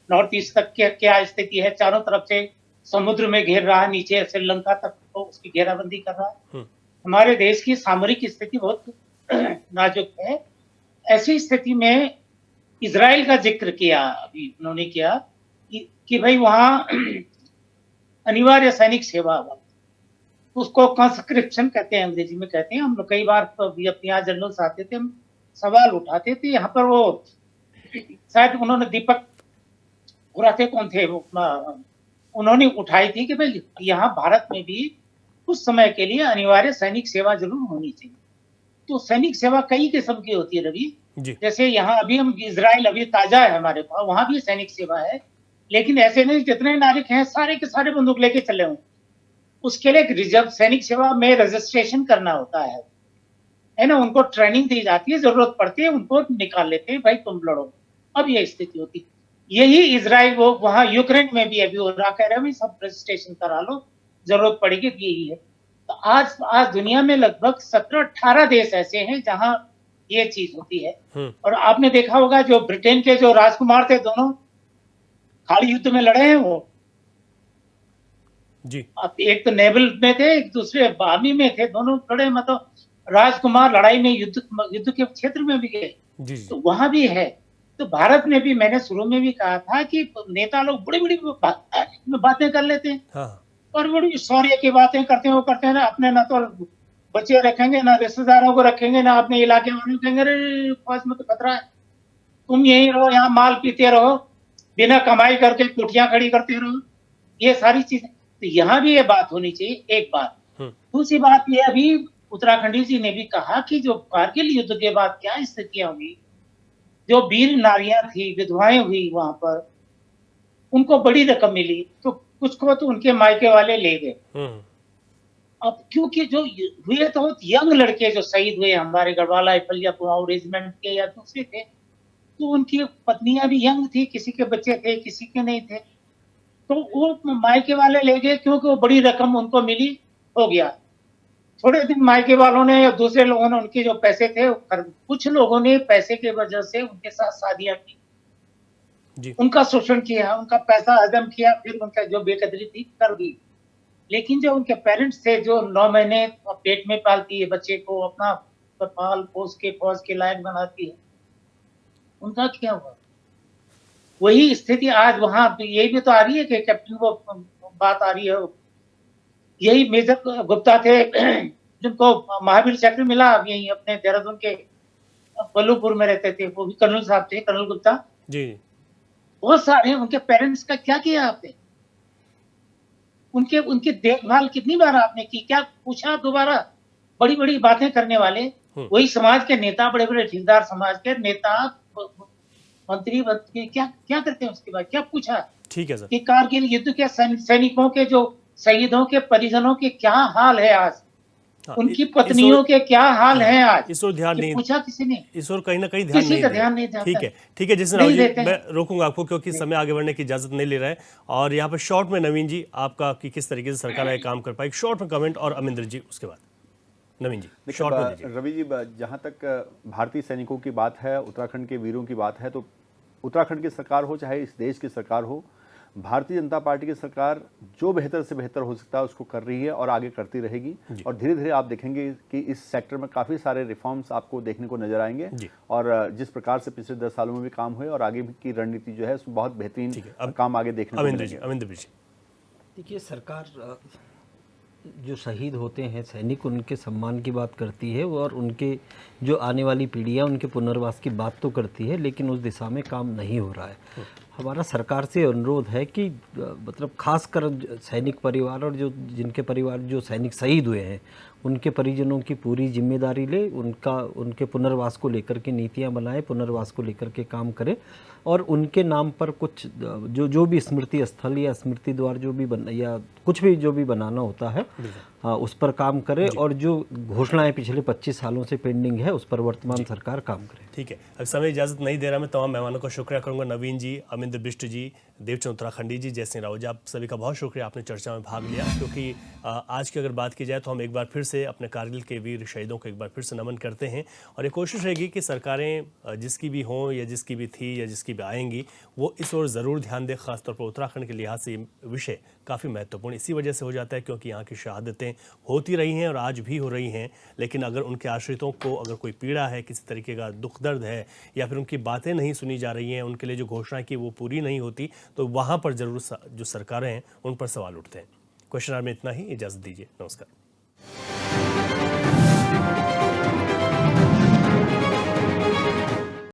नॉर्थ ईस्ट तक क्या स्थिति है, चारों तरफ से समुद्र में घेर रहा है, नीचे श्रीलंका तक तो उसकी घेराबंदी कर रहा है। हमारे देश की सामरिक स्थिति बहुत नाजुक है। ऐसी स्थिति में इजराइल का जिक्र किया अभी उन्होंने किया कि भाई वहां अनिवार्य सैनिक सेवा, उसको कंस्क्रिप्शन कहते हैं, अंग्रेजी में कहते हैं। हम लोग कई बार तो अपने यहाँ जर्नल्स आते थे, हम सवाल उठाते थे। यहाँ पर वो शायद उन्होंने दीपक बुराते कौन थे वो, उन्होंने उठाई थी कि भाई यहाँ भारत में भी कुछ समय के लिए अनिवार्य सैनिक सेवा जरूर होनी चाहिए। तो सैनिक सेवा कई किस्म की होती है रवि, जैसे यहाँ अभी हम इजराइल अभी ताजा है हमारे पास, वहां भी सैनिक सेवा है। लेकिन ऐसे नहीं जितने नागरिक हैं सारे के सारे बंदूक लेके चले हों। उसके लिए एक रिजर्व सैनिक सेवा में रजिस्ट्रेशन करना होता है ना? उनको ट्रेनिंग दी जाती है, ज़रूरत पड़ती है उनको निकाल लेते हैं, भाई तुम लड़ो। अब ये स्थिति होती। यही इज़राइल वो वहाँ यूक्रेन में भी अभी हो रहा, कह रहे हैं भाई सब रजिस्ट्रेशन करा लो, ज़रूरत पड़ेगी, यही है। तो आज दुनिया में लगभग 17-18 देश ऐसे हैं जहाँ ये चीज़ होती है। और आपने देखा होगा जो ब्रिटेन के जो राजकुमार थे दोनों, खाड़ी युद्ध में लड़े हैं वो। जी। अब एक तो नेवल में थे, एक दूसरे आर्मी में थे, दोनों लड़े, मतलब राजकुमार लड़ाई में युद्ध के क्षेत्र में भी गए। जी, जी। तो वहाँ भी है। तो भारत में भी मैंने शुरू में भी कहा था कि नेता लोग बड़ी-बड़ी बातें कर लेते हैं हाँ, और बड़ी शौर्य की बातें करते हैं, वो करते हैं ना, अपने ना तो बच्चे रखेंगे, ना रिश्तेदारों को रखेंगे, ना अपने इलाके वालों को कहेंगे, अरे फौज में तो खतरा है, तुम यहीं रहो, यहाँ माल पीते रहो, बिना कमाई करके कुटियां खड़ी करते रहो, ये सारी चीजें। तो यहाँ भी ये बात होनी चाहिए, एक बात। दूसरी बात ये अभी उत्तराखंडी जी ने भी कहा कि जो कारगिल युद्ध के बाद क्या स्थितियां हुई, जो वीर नारियां थी, विधवाएं हुई वहां पर, उनको बड़ी रकम मिली, तो कुछ को तो उनके मायके वाले ले गए। अब क्योंकि जो हुए तो यंग लड़के जो शहीद हुए हमारे गढ़वाल राइफल या कुमाऊं रेजिमेंट के या दूसरे थे, तो उनकी पत्नियां भी यंग थी, किसी के बच्चे थे, किसी के नहीं थे, तो वो मायके वाले ले गए क्योंकि वो बड़ी रकम उनको मिली, हो गया। थोड़े दिन मायके वालों ने या दूसरे लोगों ने उनके जो पैसे थे, कुछ लोगों ने पैसे की वजह से उनके साथ शादियां की, उनका शोषण किया, उनका पैसा हजम किया, फिर उनका जो बेकदरी थी कर दी। लेकिन जो उनके पेरेंट्स थे, जो 9 महीने पेट में पालती है बच्चे को, अपना पाल पोस के फौज के लायक बनाती है, उनका क्या हुआ? वही स्थिति आज वहां ये भी तो आ रही है कि कैप्टन वो बात आ रही है, यही मेजर गुप्ता थे जिनको महावीर चक्र मिला, यही अपने देहरादून के बल्लूपुर में रहते थे, वो भी कर्नल साहब थे, कर्नल गुप्ता जी। बहुत सारे। उनके पेरेंट्स का क्या किया आपने? उनकी देखभाल कितनी बार आपने की? क्या पूछा दोबारा? बड़ी-बड़ी बातें करने वाले वही समाज के नेता, बड़े-बड़े ठेकेदार समाज के नेता, मंत्री क्या करते हैं उसके बाद? क्या पूछा? ठीक है सर। कि कारगिल युद्ध के सैनिकों के जो शहीदों के परिजनों के क्या हाल है आज? उनकी पत्नियों के क्या हाल हैं आज? इस ओर ध्यान नहीं, पूछा किसी ने? इस ओर कहीं ना कहीं ध्यान किसी नहीं का दे। ध्यान नहीं जाता। ठीक है जिसने राव जी, देते मैं रोकूंगा आपको क्योंकि समय आगे बढ़ने की इजाजत नहीं ले रहा है। और यहाँ पर शॉर्ट में नवीन जी आपका कि किस तरीके से सरकार आगे काम कर पाई, शॉर्ट में कमेंट, और अमिंदर जी उसके बाद। नवीन जी शॉर्ट में दीजिए। रवि जी, जहाँ तक भारतीय सैनिकों की बात है, उत्तराखंड के वीरों की बात है, तो उत्तराखंड की सरकार हो चाहे इस देश की सरकार हो, भारतीय जनता पार्टी की सरकार जो बेहतर से बेहतर हो सकता है उसको कर रही है और आगे करती रहेगी। और धीरे धीरे आप देखेंगे कि इस सेक्टर में काफ़ी सारे रिफॉर्म्स आपको देखने को नजर आएंगे। और जिस प्रकार से पिछले 10 सालों में भी काम हुए और आगे की रणनीति जो है उसमें बहुत बेहतरीन काम आगे देखने को मिलेगा। अमिंदर जी देखिए, सरकार जो शहीद होते हैं सैनिक, उनके सम्मान की बात करती है और उनके जो आने वाली पीढ़ियाँ, उनके पुनर्वास की बात तो करती है, लेकिन उस दिशा में काम नहीं हो रहा है। हमारा सरकार से अनुरोध है कि मतलब खासकर सैनिक परिवार और जो जिनके परिवार जो सैनिक शहीद हुए हैं उनके परिजनों की पूरी जिम्मेदारी ले, उनके पुनर्वास को लेकर के नीतियां बनाए, पुनर्वास को लेकर के काम करे और उनके नाम पर कुछ जो भी स्मृति स्थल या स्मृति द्वार जो भी या कुछ भी जो भी बनाना होता है उस पर काम करे और जो घोषणाएं पिछले 25 सालों से पेंडिंग है उस पर वर्तमान सरकार काम करे। ठीक है, अब समय इजाजत नहीं दे रहा, मैं तमाम मेहमानों का शुक्रिया करूंगा। नवीन जी, अमिंदर बिष्ट जी, देवचंद उत्तराखंडी जी, जयसिंह राव जी, आप सभी का बहुत शुक्रिया, आपने चर्चा में भाग लिया। क्योंकि आज की अगर बात की जाए तो हम एक बार फिर से अपने कारगिल के वीर शहीदों को एक बार फिर से नमन करते हैं और ये कोशिश रहेगी कि सरकारें जिसकी भी हों या जिसकी भी थी या जिसकी भी आएंगी वो इस ओर ज़रूर ध्यान दें। खासतौर पर उत्तराखंड के लिहाज से ये विषय काफ़ी महत्वपूर्ण इसी वजह से हो जाता है क्योंकि यहाँ की शहादतें होती रही हैं और आज भी हो रही हैं। लेकिन अगर उनके आश्रितों को अगर कोई पीड़ा है, किसी तरीके का दुख दर्द है या फिर उनकी बातें नहीं सुनी जा रही हैं, उनके लिए जो घोषणा की वो पूरी नहीं होती, तो वहाँ पर ज़रूर जो सरकारें हैं उन पर सवाल उठते हैं। क्वेश्चन आवर में इतना ही, इजाज़त दीजिए, नमस्कार।